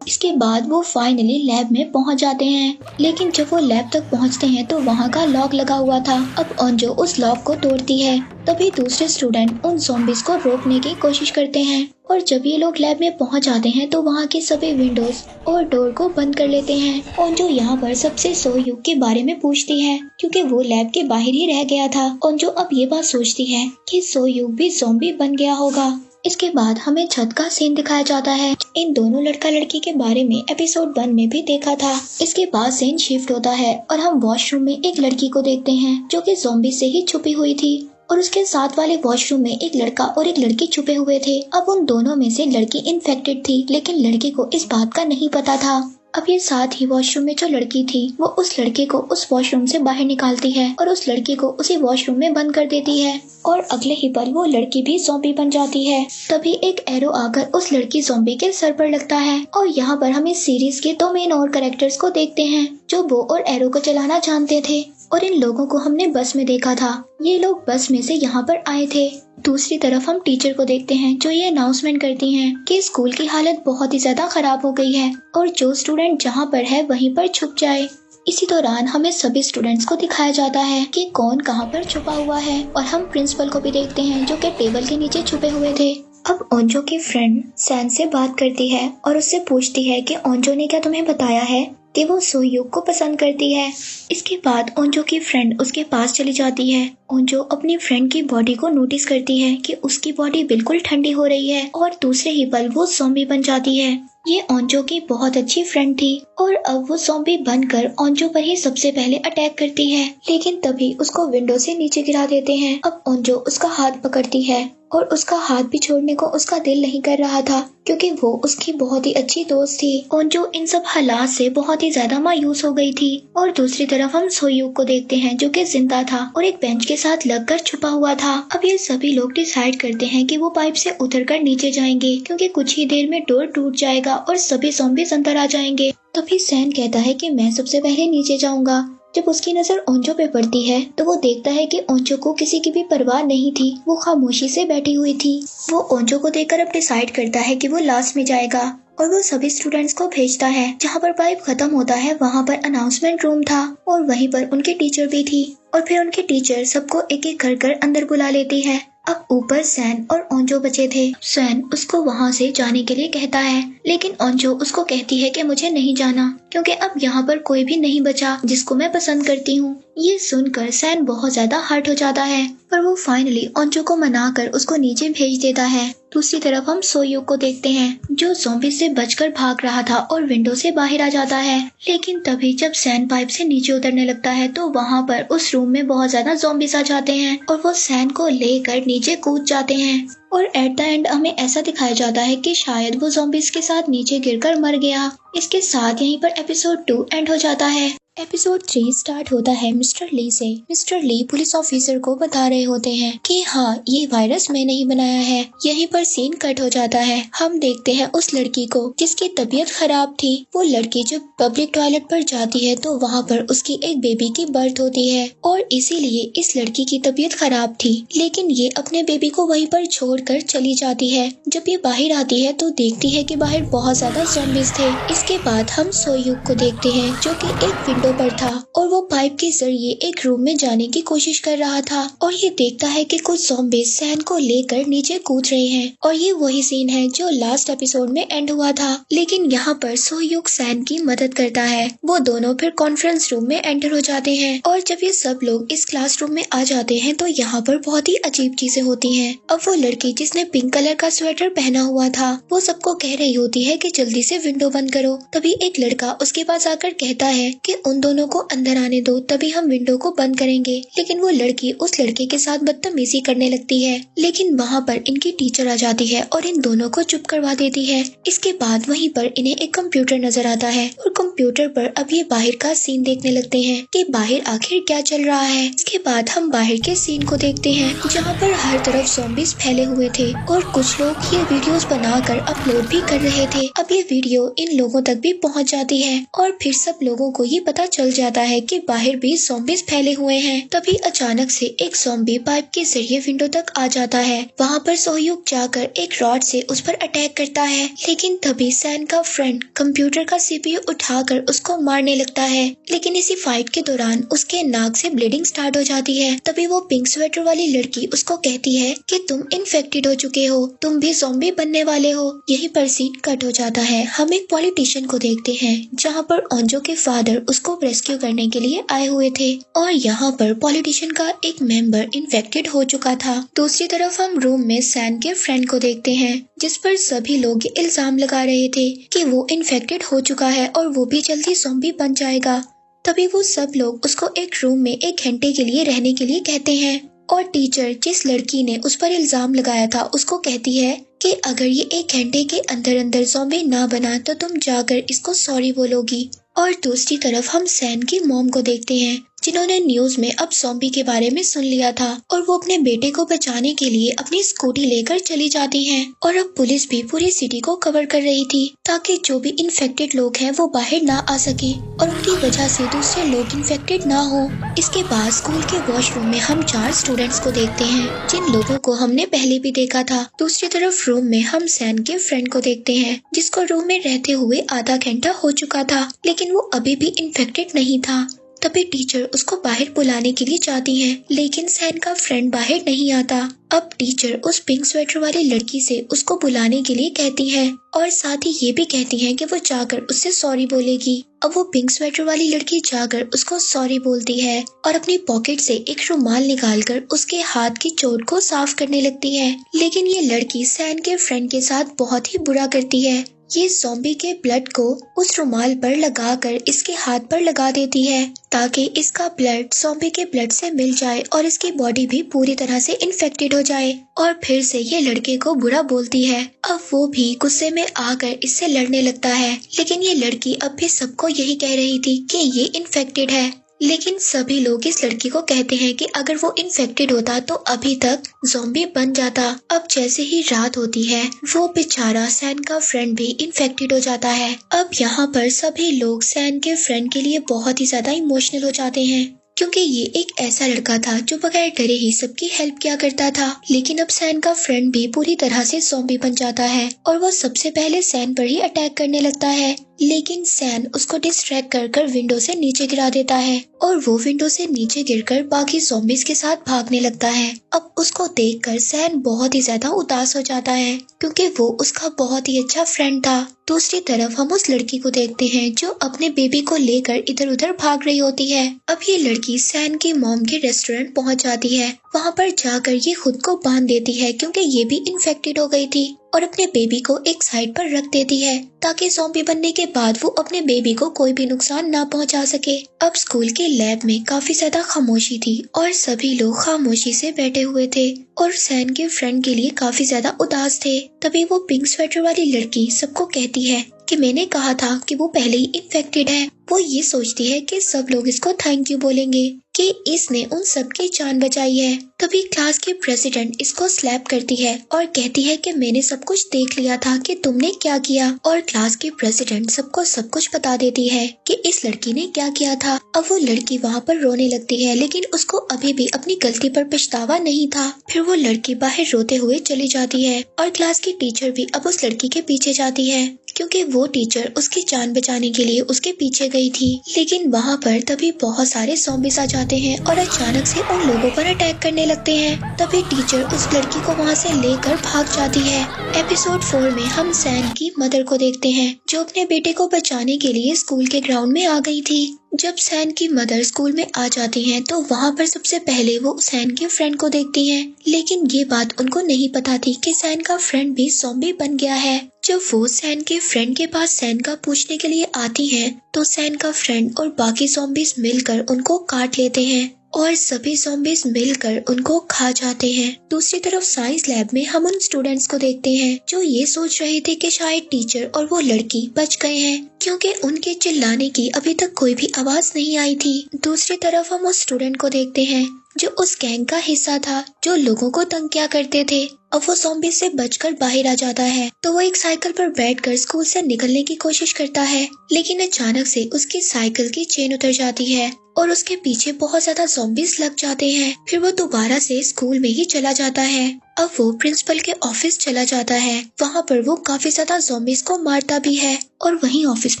S1: इसके बाद वो फाइनली लैब में पहुंच जाते हैं, लेकिन जब वो लैब तक पहुंचते हैं तो वहां का लॉक लगा हुआ था। अब ओंजो उस लॉक को तोड़ती है। तभी दूसरे स्टूडेंट उन ज़ॉम्बीज को रोकने की कोशिश करते हैं और जब ये लोग लैब में पहुंच जाते हैं तो वहां के सभी विंडोज और डोर को बंद कर लेते हैं। ओंजो यहाँ पर सबसे सोयूग के बारे में पूछती है क्योंकि वो लैब के बाहर ही रह गया था। ओंजो अब ये बात सोचती है कि सोयूग भी ज़ॉम्बी बन गया होगा। इसके बाद हमें छत का सीन दिखाया जाता है। इन दोनों लड़का लड़की के बारे में एपिसोड 1 में भी देखा था। इसके बाद सीन शिफ्ट होता है और हम वॉशरूम में एक लड़की को देखते हैं जो कि ज़ॉम्बी से ही छुपी हुई थी और उसके साथ वाले वॉशरूम में एक लड़का और एक लड़की छुपे हुए थे। अब उन दोनों में से लड़की इन्फेक्टेड थी, लेकिन लड़के को इस बात का नहीं पता था। अब ये साथ ही वॉशरूम में जो लड़की थी वो उस लड़के को उस वॉशरूम से बाहर निकालती है और उस लड़की को उसी वॉशरूम में बंद कर देती है और अगले ही पल वो लड़की भी ज़ॉम्बी बन जाती है। तभी एक एरो आकर उस लड़की ज़ॉम्बी के सर पर लगता है और यहाँ पर हम इस सीरीज के 2 मेन और कैरेक्टर्स को देखते हैं जो बो और एरो को चलाना जानते थे और इन लोगों को हमने बस में देखा था। ये लोग बस में से यहाँ पर आए थे। दूसरी तरफ हम टीचर को देखते हैं जो ये अनाउंसमेंट करती हैं कि स्कूल की हालत बहुत ही ज्यादा खराब हो गई है और जो स्टूडेंट जहाँ पर है वहीं पर छुप जाए। इसी दौरान हमें सभी स्टूडेंट्स को दिखाया जाता है कि कौन कहाँ पर छुपा हुआ है और हम प्रिंसिपल को भी देखते हैं जो कि टेबल के नीचे छुपे हुए थे। अब ओंजो की फ्रेंड सैन से बात करती है और उससे पूछती है कि ओंजो ने क्या तुम्हें बताया है कि वो सोयूग को पसंद करती है। इसके बाद ओंजो की फ्रेंड उसके पास चली जाती है। ओंजो अपनी फ्रेंड की बॉडी को नोटिस करती है कि उसकी बॉडी बिल्कुल ठंडी हो रही है और दूसरे ही पल वो ज़ॉम्बी बन जाती है। ये ओंजो की बहुत अच्छी फ्रेंड थी और अब वो ज़ॉम्बी बनकर ओंजो पर ही सबसे पहले अटैक करती है, लेकिन तभी उसको विंडो से नीचे गिरा देते हैं। अब ओंजो उसका हाथ पकड़ती है और उसका हाथ भी छोड़ने को उसका दिल नहीं कर रहा था क्योंकि वो उसकी बहुत ही अच्छी दोस्त थी। ओंजो इन सब हालात से बहुत ही ज्यादा मायूस हो गई थी और दूसरी तरफ हम सोयूग को देखते हैं जो कि जिंदा था और एक बेंच के साथ लगकर छुपा हुआ था। अब ये सभी लोग डिसाइड करते हैं कि वो पाइप से उतरकर नीचे जाएंगे क्योंकि कुछ ही देर में डोर टूट जाएगा और सभी ज़ॉम्बीज़ अंदर आ जाएंगे। तभी सैन कहता है कि मैं सबसे पहले नीचे जाऊंगा। जब उसकी नजर ओंजो पे पड़ती है तो वो देखता है कि ओंजो को किसी की भी परवाह नहीं थी, वो खामोशी से बैठी हुई थी। वो ओंजो को देखकर अब डिसाइड करता है कि वो लास्ट में जाएगा और वो सभी स्टूडेंट्स को भेजता है। जहाँ पर पाइप खत्म होता है वहाँ पर अनाउंसमेंट रूम था और वहीं पर उनकी टीचर भी थी और फिर उनकी टीचर सबको एक एक कर अंदर बुला लेती है। अब ऊपर सैन और ओंजो बचे थे। सैन उसको वहाँ से जाने के लिए कहता है, लेकिन ओंजो उसको कहती है कि मुझे नहीं जाना क्योंकि अब यहाँ पर कोई भी नहीं बचा जिसको मैं पसंद करती हूँ। ये सुनकर सैन बहुत ज्यादा हर्ट हो जाता है पर वो फाइनली ओंजो को मनाकर उसको नीचे भेज देता है। दूसरी तरफ हम सोयूग को देखते हैं जो ज़ॉम्बी से बचकर भाग रहा था और विंडो से बाहर आ जाता है, लेकिन तभी जब सैन पाइप से नीचे उतरने लगता है तो वहाँ पर उस रूम में बहुत ज्यादा ज़ॉम्बीज़ आ जाते हैं और वो सैन को लेकर नीचे कूद जाते हैं और एट द एंड हमें ऐसा दिखाया जाता है कि शायद वो ज़ॉम्बीज़ के साथ नीचे गिरकर मर गया। इसके साथ यहीं पर एपिसोड 2 एंड हो जाता है। एपिसोड 3 स्टार्ट होता है मिस्टर ली से। मिस्टर ली पुलिस ऑफिसर को बता रहे होते हैं कि हाँ ये वायरस मैंने ही बनाया है। यहीं पर सीन कट हो जाता है। हम देखते हैं उस लड़की को जिसकी तबीयत खराब थी। वो लड़की जब पब्लिक टॉयलेट पर जाती है तो वहाँ पर उसकी एक बेबी की बर्थ होती है और इसीलिए इस लड़की की तबीयत खराब थी, लेकिन ये अपने बेबी को वहीं पर छोड़कर चली जाती है। जब ये बाहर आती है तो देखती है कि बाहर बहुत ज्यादा ज़ॉम्बीज़ थे। इसके बाद हम सोयूग को देखते हैं जो कि एक विंडो विंडो पर था और वो पाइप के जरिए एक रूम में जाने की कोशिश कर रहा था और ये देखता है कि कुछ ज़ॉम्बीज़ सैन को लेकर नीचे कूद रहे हैं और ये वही सीन है जो लास्ट एपिसोड में एंड हुआ था। लेकिन यहाँ पर सोह्युक सैन की मदद करता है। वो दोनों फिर कॉन्फ्रेंस रूम में एंटर हो जाते हैं और जब ये सब लोग इस क्लासरूम में आ जाते हैं तो यहाँ पर बहुत ही अजीब चीजें होती हैं। अब वो लड़की जिसने पिंक कलर का स्वेटर पहना हुआ था वो सबको कह रही होती है कि जल्दी से विंडो बंद करो। तभी एक लड़का उसके पास आकर कहता है कि उन दोनों को अंदर आने दो, तभी हम विंडो को बंद करेंगे। लेकिन वो लड़की उस लड़के के साथ बदतमीजी करने लगती है। लेकिन वहाँ पर इनकी टीचर आ जाती है और इन दोनों को चुप करवा देती है। इसके बाद वहीं पर इन्हें एक कंप्यूटर नजर आता है और कंप्यूटर पर अब ये बाहर का सीन देखने लगते हैं कि बाहर आखिर क्या चल रहा है। इसके बाद हम बाहर के सीन को देखते हैं जहाँ पर हर तरफ ज़ॉम्बीज़ फैले हुए थे और कुछ लोग ये वीडियोस बनाकर अपलोड भी कर रहे थे। अब ये वीडियो इन लोगों तक भी पहुँच जाती है और फिर सब लोगों को ये पता चल जाता है कि बाहर भी ज़ॉम्बीज़ फैले हुए हैं। तभी अचानक से एक ज़ॉम्बी पाइप के जरिए विंडो तक आ जाता है। वहाँ पर सोह्युक जाकर एक रॉड से उस पर अटैक करता है, लेकिन तभी सैन का फ्रेंड कंप्यूटर का सीपीयू उठाकर उसको मारने लगता है। लेकिन इसी फाइट के दौरान उसके नाक से ब्लीडिंग स्टार्ट हो जाती है। तभी वो पिंक स्वेटर वाली लड़की उसको कहती है कि तुम इन्फेक्टेड हो चुके हो, तुम भी ज़ॉम्बी बनने वाले हो। यही पर सीन कट हो जाता है। हम एक पॉलिटिशियन को देखते हैं जहाँ पर ओंजो के फादर उसको रेस्क्यू करने के लिए आए हुए थे और यहाँ पर पॉलिटिशियन का एक मेंबर इन्फेक्टेड हो चुका था। दूसरी तरफ हम रूम में सैन के फ्रेंड को देखते हैं जिस पर सभी लोग इल्जाम लगा रहे थे कि वो इन्फेक्टेड हो चुका है और वो भी जल्दी ज़ॉम्बी बन जाएगा। तभी वो सब लोग उसको एक रूम में 1 घंटे के लिए रहने के लिए कहते हैं और टीचर जिस लड़की ने उस पर इल्जाम लगाया था उसको कहती है कि अगर ये 1 घंटे के अंदर अंदर ज़ॉम्बी ना बना तो तुम जाकर इसको सॉरी बोलोगी। और दूसरी तरफ हम सैन की मॉम को देखते हैं जिन्होंने न्यूज में अब ज़ॉम्बी के बारे में सुन लिया था और वो अपने बेटे को बचाने के लिए अपनी स्कूटी लेकर चली जाती हैं और अब पुलिस भी पूरी सिटी को कवर कर रही थी ताकि जो भी इन्फेक्टेड लोग हैं वो बाहर ना आ सके और उनकी वजह से दूसरे लोग इन्फेक्टेड ना हो। इसके बाद स्कूल के वॉशरूम में हम 4 स्टूडेंट्स को देखते हैं जिन लोगों को हमने पहले भी देखा था। दूसरी तरफ रूम में हम सैन के फ्रेंड को देखते हैं जिसको रूम में रहते हुए आधा घंटा हो चुका था लेकिन वो अभी भी इन्फेक्टेड नहीं था। तभी टीचर उसको बाहर बुलाने के लिए जाती है लेकिन सैन का फ्रेंड बाहर नहीं आता। अब टीचर उस पिंक स्वेटर वाली लड़की से उसको बुलाने के लिए कहती है और साथ ही ये भी कहती है कि वो जाकर उससे सॉरी बोलेगी। अब वो पिंक स्वेटर वाली लड़की जाकर उसको सॉरी बोलती है और अपनी पॉकेट से एक रुमाल निकालकर उसके हाथ की चोट को साफ करने लगती है। लेकिन ये लड़की सैन के फ्रेंड के साथ बहुत ही बुरा करती है। ये ज़ॉम्बी के ब्लड को उस रुमाल पर लगाकर इसके हाथ पर लगा देती है ताकि इसका ब्लड ज़ॉम्बी के ब्लड से मिल जाए और इसकी बॉडी भी पूरी तरह से इन्फेक्टेड हो जाए। और फिर से ये लड़के को बुरा बोलती है। अब वो भी गुस्से में आकर इससे लड़ने लगता है लेकिन ये लड़की अब भी सबको यही कह रही थी कि ये इन्फेक्टेड है। लेकिन सभी लोग इस लड़की को कहते हैं कि अगर वो इन्फेक्टेड होता तो अभी तक ज़ॉम्बी बन जाता। अब जैसे ही रात होती है वो बेचारा सैन का फ्रेंड भी इन्फेक्टेड हो जाता है। अब यहाँ पर सभी लोग सैन के फ्रेंड के लिए बहुत ही ज्यादा इमोशनल हो जाते हैं क्योंकि ये एक ऐसा लड़का था जो बगैर डरे ही सबकी हेल्प किया करता था। लेकिन अब सैन का फ्रेंड भी पूरी तरह से ज़ॉम्बी बन जाता है और वो सबसे पहले सैन पर ही अटैक करने लगता है लेकिन सैन उसको डिस्ट्रैक्ट कर विंडो से नीचे गिरा देता है और वो विंडो से नीचे गिरकर बाकी ज़ॉम्बीज़ के साथ भागने लगता है। अब उसको देखकर सैन बहुत ही ज्यादा उदास हो जाता है क्योंकि वो उसका बहुत ही अच्छा फ्रेंड था। दूसरी तरफ हम उस लड़की को देखते हैं जो अपने बेबी को लेकर इधर उधर भाग रही होती है। अब ये लड़की सैन की मॉम के रेस्टोरेंट पहुंच जाती है। वहां पर जाकर ये खुद को बांध देती है क्योंकि ये भी इन्फेक्टेड हो गई थी और अपने बेबी को एक साइड पर रख देती है ताकि ज़ॉम्बी बनने के बाद वो अपने बेबी को कोई भी नुकसान ना पहुंचा सके। अब स्कूल के लैब में काफी ज्यादा खामोशी थी और सभी लोग खामोशी से बैठे हुए थे और सैन के फ्रेंड के लिए काफी ज्यादा उदास थे। तभी वो पिंक स्वेटर वाली लड़की सबको कहती है कि मैंने कहा था कि वो पहले ही इन्फेक्टेड है। वो ये सोचती है कि सब लोग इसको थैंक यू बोलेंगे कि इसने उन सबकी जान बचाई है। तभी क्लास की प्रेसिडेंट इसको स्लैप करती है और कहती है कि मैंने सब कुछ देख लिया था कि तुमने क्या किया। और क्लास की प्रेसिडेंट सबको सब कुछ बता देती है कि इस लड़की ने क्या किया था। अब वो लड़की वहाँ पर रोने लगती है लेकिन उसको अभी भी अपनी गलती पर पछतावा नहीं था। फिर वो लड़की बाहर रोते हुए चली जाती है और क्लास की टीचर भी अब उस लड़की के पीछे जाती है क्योंकि वो टीचर उसकी जान बचाने के लिए उसके पीछे गई थी। लेकिन वहाँ पर तभी बहुत सारे ज़ॉम्बीज़ आ जाते हैं और अचानक से उन लोगों पर अटैक करने लगते हैं। तभी टीचर उस लड़की को वहाँ से लेकर भाग जाती है। एपिसोड 4 में हम सैन की मदर को देखते हैं जो अपने बेटे को बचाने के लिए स्कूल के ग्राउंड में आ गई थी। जब सैन की मदर स्कूल में आ जाती हैं तो वहाँ पर सबसे पहले वो सैन के फ्रेंड को देखती हैं। लेकिन ये बात उनको नहीं पता थी कि सैन का फ्रेंड भी ज़ॉम्बी बन गया है। जब वो सैन के फ्रेंड के पास सैन का पूछने के लिए आती हैं तो सैन का फ्रेंड और बाकी ज़ॉम्बीज़ मिलकर उनको काट लेते हैं और सभी ज़ॉम्बीज़ मिलकर उनको खा जाते हैं। दूसरी तरफ साइंस लैब में हम उन स्टूडेंट्स को देखते हैं जो ये सोच रहे थे कि शायद टीचर और वो लड़की बच गए हैं क्योंकि उनके चिल्लाने की अभी तक कोई भी आवाज नहीं आई थी। दूसरी तरफ हम उस स्टूडेंट को देखते हैं जो उस गैंग का हिस्सा था जो लोगों को तंग किया करते थे। अब वो ज़ॉम्बी से बचकर बाहर आ जाता है तो वो एक साइकिल पर बैठकर स्कूल से निकलने की कोशिश करता है, लेकिन अचानक से उसकी साइकिल की चेन उतर जाती है और उसके पीछे बहुत ज्यादा ज़ॉम्बीज़ लग जाते हैं। फिर वो दोबारा से स्कूल में ही चला जाता है। अब वो प्रिंसिपल के ऑफिस चला जाता है। वहाँ पर वो काफी ज्यादा ज़ॉम्बीज़ को मारता भी है और वहीं ऑफिस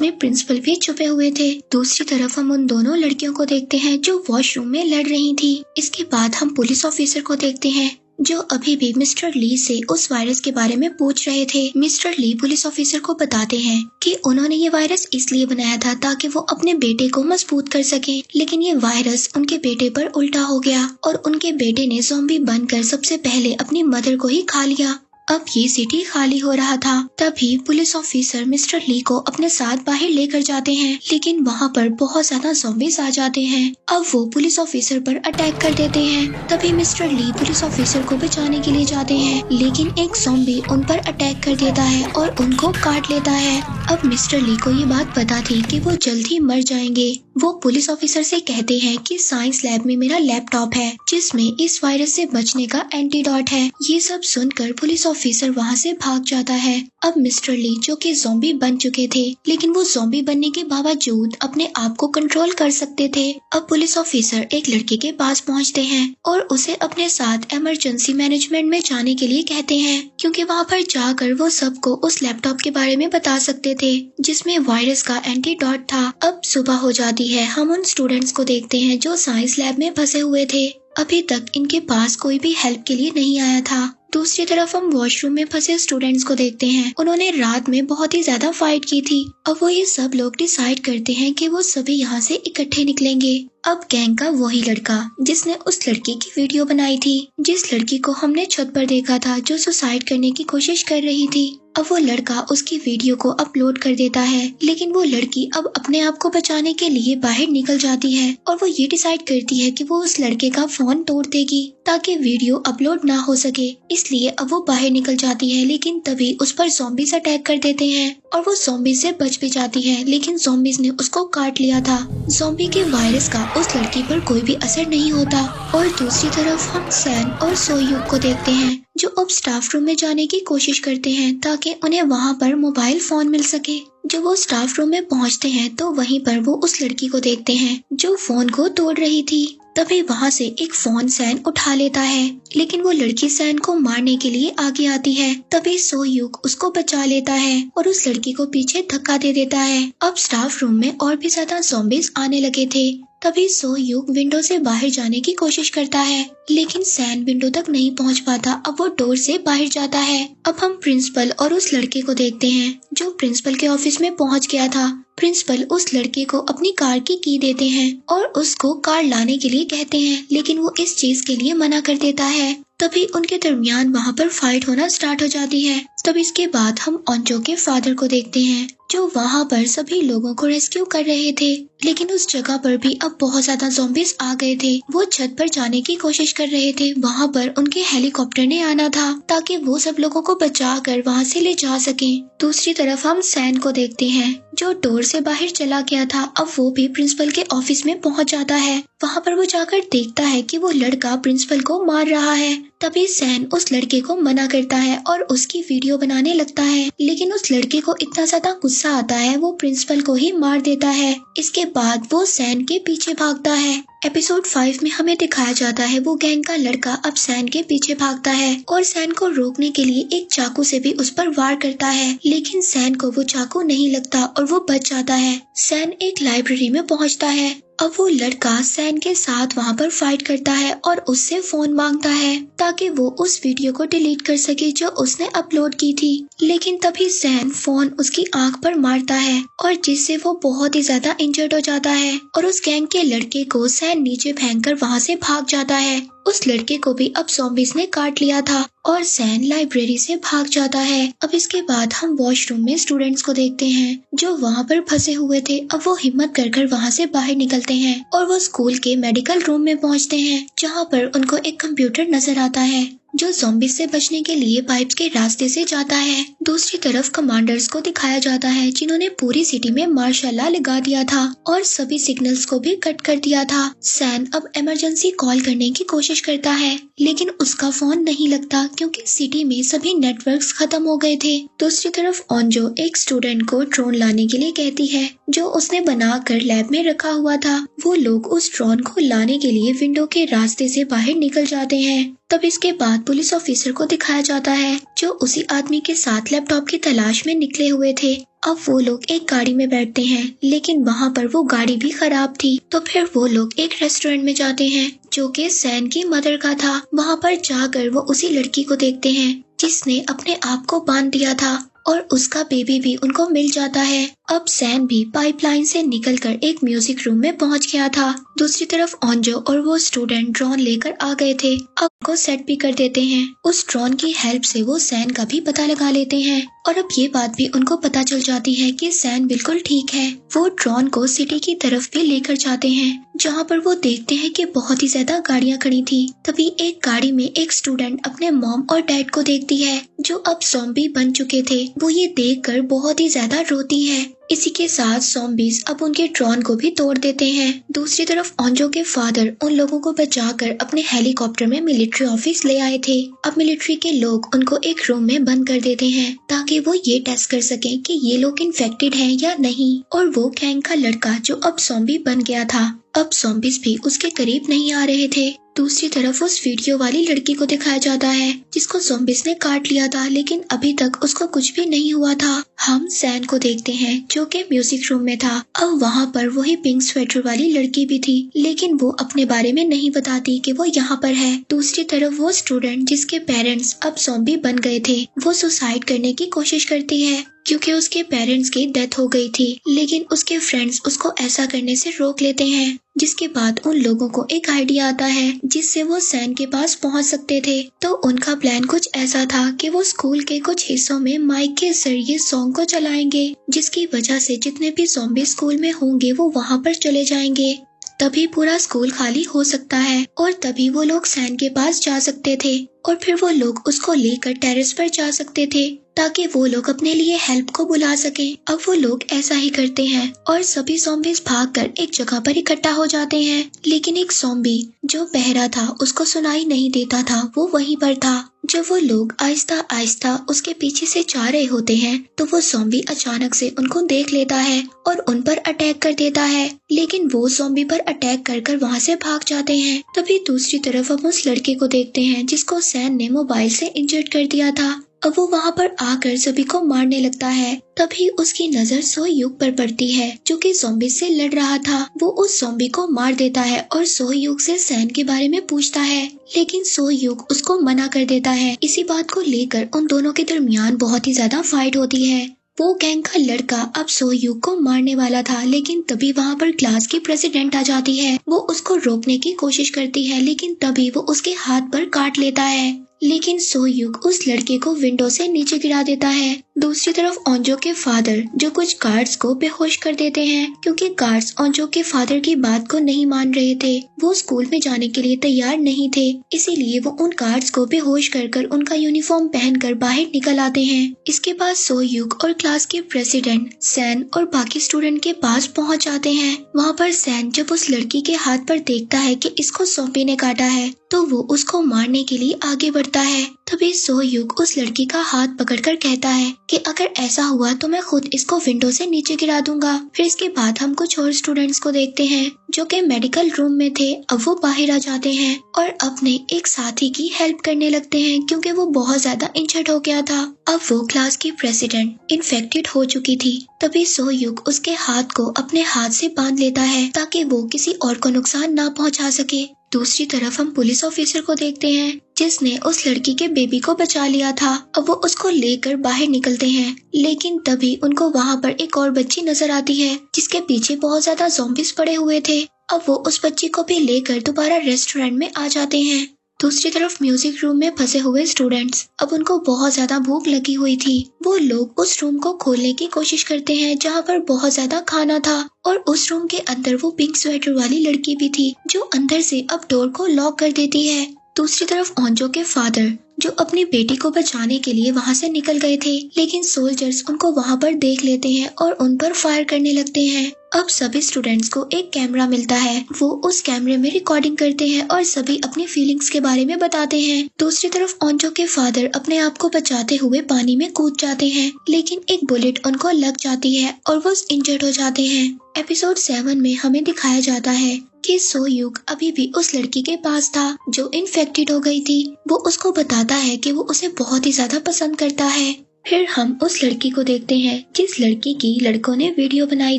S1: में प्रिंसिपल भी छुपे हुए थे। दूसरी तरफ हम उन दोनों लड़कियों को देखते हैं जो वॉशरूम में लड़ रही थी। इसके बाद हम पुलिस ऑफिसर को देखते हैं जो अभी भी मिस्टर ली से उस वायरस के बारे में पूछ रहे थे। मिस्टर ली पुलिस ऑफिसर को बताते हैं कि उन्होंने ये वायरस इसलिए बनाया था ताकि वो अपने बेटे को मजबूत कर सके, लेकिन ये वायरस उनके बेटे पर उल्टा हो गया और उनके बेटे ने ज़ॉम्बी बनकर सबसे पहले अपनी मदर को ही खा लिया। अब ये सिटी खाली हो रहा था। तभी पुलिस ऑफिसर मिस्टर ली को अपने साथ बाहर लेकर जाते हैं, लेकिन वहाँ पर बहुत ज्यादा ज़ॉम्बीज़ आ जाते हैं। अब वो पुलिस ऑफिसर पर अटैक कर देते हैं। तभी मिस्टर ली पुलिस ऑफिसर को बचाने के लिए जाते हैं, लेकिन एक ज़ॉम्बी उन पर अटैक कर देता है और उनको काट लेता है। अब मिस्टर ली को ये बात पता थी कि वो जल्द ही मर जाएंगे। वो पुलिस ऑफिसर से कहते हैं कि साइंस लैब में मेरा लैपटॉप है जिसमें इस वायरस से बचने का एंटीडोट है। ये सब सुनकर पुलिस ऑफिसर वहाँ से भाग जाता है। अब मिस्टर ली जो कि ज़ॉम्बी बन चुके थे, लेकिन वो ज़ॉम्बी बनने के बावजूद अपने आप को कंट्रोल कर सकते थे। अब पुलिस ऑफिसर एक लड़के के पास पहुँचते हैं और उसे अपने साथ इमरजेंसी मैनेजमेंट में जाने के लिए कहते हैं, क्योंकि वहाँ पर जाकर वो सबको उस लैपटॉप के बारे में बता सकते थे जिसमें वायरस का एंटीडोट था। अब सुबह हो जाती है। हम उन स्टूडेंट्स को देखते हैं जो साइंस लैब में फंसे हुए थे। अभी तक इनके पास कोई भी हेल्प के लिए नहीं आया था। दूसरी तरफ हम वॉशरूम में फंसे स्टूडेंट्स को देखते हैं। उन्होंने रात में बहुत ही ज्यादा फाइट की थी। अब वो ये सब लोग डिसाइड करते हैं कि वो सभी यहाँ से इकट्ठे निकलेंगे। अब गैंग का वही लड़का जिसने उस लड़की की वीडियो बनाई थी, जिस लड़की को हमने छत पर देखा था जो सुसाइड करने की कोशिश कर रही थी, अब वो लड़का उसकी वीडियो को अपलोड कर देता है। लेकिन वो लड़की अब अपने आप को बचाने के लिए बाहर निकल जाती है और वो ये डिसाइड करती है कि वो उस लड़के का फोन तोड़ देगी ताकि वीडियो अपलोड ना हो सके। इसलिए अब वो बाहर निकल जाती है, लेकिन तभी उस पर ज़ॉम्बीज़ अटैक कर देते हैं और वो ज़ॉम्बीज़ से बच भी जाती है, लेकिन ज़ॉम्बीज़ ने उसको काट लिया था। ज़ॉम्बी के वायरस का उस लड़की पर कोई भी असर नहीं होता। और दूसरी तरफ हम सैन और सोयूक को देखते हैं जो अब स्टाफ रूम में जाने की कोशिश करते हैं ताकि उन्हें वहाँ पर मोबाइल फोन मिल सके। जब वो स्टाफ रूम में पहुँचते हैं तो वहीं पर वो उस लड़की को देखते हैं जो फोन को तोड़ रही थी। तभी वहाँ से एक फोन सैन उठा लेता है, लेकिन वो लड़की सैन को मारने के लिए आगे आती है। तभी सोयूक उसको बचा लेता है और उस लड़की को पीछे धक्का दे देता है। अब स्टाफ रूम में और भी ज्यादा ज़ॉम्बीज़ आने लगे थे। तभी सोयूक विंडो से बाहर जाने की कोशिश करता है, लेकिन सैन विंडो तक नहीं पहुंच पाता। अब वो डोर से बाहर जाता है। अब हम प्रिंसिपल और उस लड़के को देखते हैं जो प्रिंसिपल के ऑफिस में पहुंच गया था। प्रिंसिपल उस लड़के को अपनी कार की की देते हैं और उसको कार लाने के लिए कहते हैं, लेकिन वो इस चीज के लिए मना कर देता है। तभी उनके दरमियान वहाँ पर फाइट होना स्टार्ट हो जाती है। तब इसके बाद हम ऑन्जो के फादर को देखते हैं जो वहाँ पर सभी लोगों को रेस्क्यू कर रहे थे, लेकिन उस जगह पर भी अब बहुत ज्यादा ज़ॉम्बीज़ आ गए थे। वो छत पर जाने की कोशिश कर रहे थे। वहाँ पर उनके हेलीकॉप्टर ने आना था ताकि वो सब लोगों को बचा कर वहाँ से ले जा सके। दूसरी तरफ हम सैन को देखते हैं जो डोर से बाहर चला गया था। अब वो भी प्रिंसिपल के ऑफिस में पहुँच जाता है। वहाँ पर वो जाकर देखता है कि वो लड़का प्रिंसिपल को मार रहा है। तभी सैन उस लड़के को मना करता है और उसकी वीडियो बनाने लगता है, लेकिन उस लड़के को इतना ज्यादा गुस्सा आता है वो प्रिंसिपल को ही मार देता है। इसके बाद वो सैन के पीछे भागता है। एपिसोड 5 में हमें दिखाया जाता है वो गैंग का लड़का अब सैन के पीछे भागता है और सैन को रोकने के लिए एक चाकू से भी उस पर वार करता है, लेकिन सैन को वो चाकू नहीं लगता और वो बच जाता है। सैन एक लाइब्रेरी में पहुंचता है। अब वो लड़का सैन के साथ वहाँ पर फाइट करता है और उससे फोन मांगता है ताकि वो उस वीडियो को डिलीट कर सके जो उसने अपलोड की थी, लेकिन तभी सैन फोन उसकी आंख पर मारता है और जिससे वो बहुत ही ज्यादा इंजर्ड हो जाता है और उस गैंग के लड़के को सैन नीचे फेंककर वहाँ से भाग जाता है। उस लड़के को भी अब ज़ॉम्बीज़ ने काट लिया था और सैन लाइब्रेरी से भाग जाता है। अब इसके बाद हम वॉशरूम में स्टूडेंट्स को देखते हैं जो वहाँ पर फंसे हुए थे। अब वो हिम्मत कर वहाँ से बाहर निकलते हैं और वो स्कूल के मेडिकल रूम में पहुँचते हैं जहाँ पर उनको एक कंप्यूटर नजर आता है जो ज़ॉम्बीज़ से बचने के लिए पाइप्स के रास्ते से जाता है। दूसरी तरफ कमांडर्स को दिखाया जाता है जिन्होंने पूरी सिटी में मार्शल लॉ लगा दिया था और सभी सिग्नल्स को भी कट कर दिया था। सैन अब इमरजेंसी कॉल करने की कोशिश करता है लेकिन उसका फोन नहीं लगता क्योंकि सिटी में सभी नेटवर्क्स खत्म हो गए थे। दूसरी तरफ ओंजो एक स्टूडेंट को ड्रोन लाने के लिए कहती है जो उसने बना कर लैब में रखा हुआ था। वो लोग उस ड्रोन को लाने के लिए विंडो के रास्ते से बाहर निकल जाते हैं। तब इसके बाद पुलिस ऑफिसर को दिखाया जाता है जो उसी आदमी के साथ लैपटॉप की तलाश में निकले हुए थे। अब वो लोग एक गाड़ी में बैठते हैं लेकिन वहाँ पर वो गाड़ी भी खराब थी। तो फिर वो लोग एक रेस्टोरेंट में जाते हैं जो कि सैन की मदर का था। वहाँ पर जाकर वो उसी लड़की को देखते हैं जिसने अपने आप को बांध दिया था और उसका बेबी भी उनको मिल जाता है। अब सैन भी पाइपलाइन से निकलकर एक म्यूजिक रूम में पहुंच गया था। दूसरी तरफ ओंजो और वो स्टूडेंट ड्रोन लेकर आ गए थे। अब उनको सेट भी कर देते हैं। उस ड्रोन की हेल्प से वो सैन का भी पता लगा लेते हैं और अब ये बात भी उनको पता चल जाती है कि सैन बिल्कुल ठीक है। वो ड्रोन को सिटी की तरफ भी लेकर जाते हैं जहाँ पर वो देखते हैं कि बहुत ही ज्यादा गाड़ियाँ खड़ी थी। तभी एक गाड़ी में एक स्टूडेंट अपने मॉम और डैड को देखती है जो अब ज़ॉम्बी बन चुके थे। वो ये देखकर बहुत ही ज्यादा रोती है। इसी के साथ ज़ॉम्बीज़ अब उनके ड्रोन को भी तोड़ देते हैं। दूसरी तरफ ओंजो के फादर उन लोगों को बचाकर अपने हेलीकॉप्टर में मिलिट्री ऑफिस ले आए थे। अब मिलिट्री के लोग उनको एक रूम में बंद कर देते हैं ताकि वो ये टेस्ट कर सकें कि ये लोग इन्फेक्टेड हैं या नहीं। और वो गैंग का लड़का जो अब ज़ॉम्बी बन गया था, अब ज़ॉम्बीज़ भी उसके करीब नहीं आ रहे थे। दूसरी तरफ उस वीडियो वाली लड़की को दिखाया जाता है जिसको ज़ॉम्बीज़ ने काट लिया था लेकिन अभी तक उसको कुछ भी नहीं हुआ था। हम सैन को देखते हैं जो कि म्यूजिक रूम में था। अब वहाँ पर वही पिंक स्वेटर वाली लड़की भी थी लेकिन वो अपने बारे में नहीं बताती कि वो यहाँ पर है। दूसरी तरफ वो स्टूडेंट जिसके पेरेंट्स अब ज़ॉम्बी बन गए थे वो सुसाइड करने की कोशिश करती है क्योंकि उसके पेरेंट्स की डेथ हो गई थी, लेकिन उसके फ्रेंड्स उसको ऐसा करने से रोक लेते हैं। जिसके बाद उन लोगों को एक आइडिया आता है जिससे वो सैन के पास पहुंच सकते थे। तो उनका प्लान कुछ ऐसा था कि वो स्कूल के कुछ हिस्सों में माइक के जरिए सॉन्ग को चलाएंगे जिसकी वजह से जितने भी ज़ॉम्बी स्कूल में होंगे वो वहाँ पर चले जाएंगे। तभी पूरा स्कूल खाली हो सकता है और तभी वो लोग सैन के पास जा सकते थे और फिर वो लोग उसको लेकर टेरेस पर जा सकते थे ताकि वो लोग अपने लिए हेल्प को बुला सके। अब वो लोग ऐसा ही करते हैं और सभी ज़ॉम्बीज़ भागकर एक जगह पर इकट्ठा हो जाते हैं, लेकिन एक ज़ॉम्बी जो बहरा था उसको सुनाई नहीं देता था, वो वहीं पर था। जब वो लोग आहिस्ता आहिस्ता उसके पीछे से जा रहे होते हैं तो वो ज़ॉम्बी अचानक से उनको देख लेता है और उन पर अटैक कर देता है, लेकिन वो ज़ॉम्बी पर अटैक कर वहाँ से भाग जाते हैं। तभी दूसरी तरफ हम उस लड़के को देखते हैं जिसको सैन ने मोबाइल से इंजर्ड कर दिया था। अब वो वहाँ पर आकर सभी को मारने लगता है। तभी उसकी नजर सोहयुग पर पड़ती है जो कि ज़ॉम्बी से लड़ रहा था। वो उस ज़ॉम्बी को मार देता है और सोहयुग से सैन के बारे में पूछता है, लेकिन सोहयुग उसको मना कर देता है। इसी बात को लेकर उन दोनों के दरमियान बहुत ही ज्यादा फाइट होती है। वो गैंग का लड़का अब सोहयुग को मारने वाला था, लेकिन तभी वहाँ पर क्लास की प्रेसिडेंट आ जाती है। वो उसको रोकने की कोशिश करती है लेकिन तभी वो उसके हाथ पर काट लेता है, लेकिन सोहयुग उस लड़के को विंडो से नीचे गिरा देता है। दूसरी तरफ ओंजो के फादर जो कुछ गार्ड्स को बेहोश कर देते हैं क्योंकि गार्ड्स ओंजो के फादर की बात को नहीं मान रहे थे। वो स्कूल में जाने के लिए तैयार नहीं थे, इसीलिए वो उन गार्ड्स को बेहोश कर उनका यूनिफॉर्म पहनकर बाहर निकल आते हैं। इसके बाद सोहयुग और क्लास के प्रेसिडेंट सैन और बाकी स्टूडेंट के पास पहुंच जाते हैं। वहाँ पर सैन जब उस लड़की के हाथ पर देखता है कि इसको ज़ॉम्बी ने काटा है तो वो उसको मारने के लिए आगे बढ़ता है, तभी सोह्युक उस लड़की का हाथ पकड़कर कहता है कि अगर ऐसा हुआ तो मैं खुद इसको विंडो से नीचे गिरा दूंगा। फिर इसके बाद हम कुछ और स्टूडेंट्स को देखते हैं जो कि मेडिकल रूम में थे। अब वो बाहर आ जाते हैं और अपने एक साथी की हेल्प करने लगते हैं क्योंकि वो बहुत ज्यादा इंजर्ड हो गया था। अब वो क्लास की प्रेसिडेंट इन्फेक्टेड हो चुकी थी। तभी सोह्युक उसके हाथ को अपने हाथ से बांध लेता है ताकि वो किसी और को नुकसान ना पहुंचा सके। दूसरी तरफ हम पुलिस ऑफिसर को देखते हैं जिसने उस लड़की के बेबी को बचा लिया था। अब वो उसको लेकर बाहर निकलते हैं, लेकिन तभी उनको वहाँ पर एक और बच्ची नजर आती है जिसके पीछे बहुत ज्यादा ज़ॉम्बीज पड़े हुए थे। अब वो उस बच्ची को भी लेकर दोबारा रेस्टोरेंट में आ जाते हैं। दूसरी तरफ म्यूजिक रूम में फंसे हुए स्टूडेंट्स, अब उनको बहुत ज्यादा भूख लगी हुई थी। वो लोग उस रूम को खोलने की कोशिश करते हैं जहाँ पर बहुत ज्यादा खाना था और उस रूम के अंदर वो पिंक स्वेटर वाली लड़की भी थी जो अंदर से अब डोर को लॉक कर देती है। दूसरी तरफ ओंजो के फादर जो अपनी बेटी को बचाने के लिए वहाँ से निकल गए थे, लेकिन सोल्जर्स उनको वहाँ पर देख लेते हैं और उन पर फायर करने लगते हैं। अब सभी स्टूडेंट्स को एक कैमरा मिलता है, वो उस कैमरे में रिकॉर्डिंग करते हैं और सभी अपनी फीलिंग्स के बारे में बताते हैं। दूसरी तरफ ओंजो के फादर अपने आप को बचाते हुए पानी में कूद जाते हैं, लेकिन एक बुलेट उनको लग जाती है और वो इंजर्ड हो जाते हैं। एपिसोड 7 में हमें दिखाया जाता है कि सोह्युक अभी भी उस लड़की के पास था जो इन्फेक्टेड हो गई थी। वो उसको बताता है कि वो उसे बहुत ही ज्यादा पसंद करता है। फिर हम उस लड़की को देखते हैं जिस लड़की की लड़कों ने वीडियो बनाई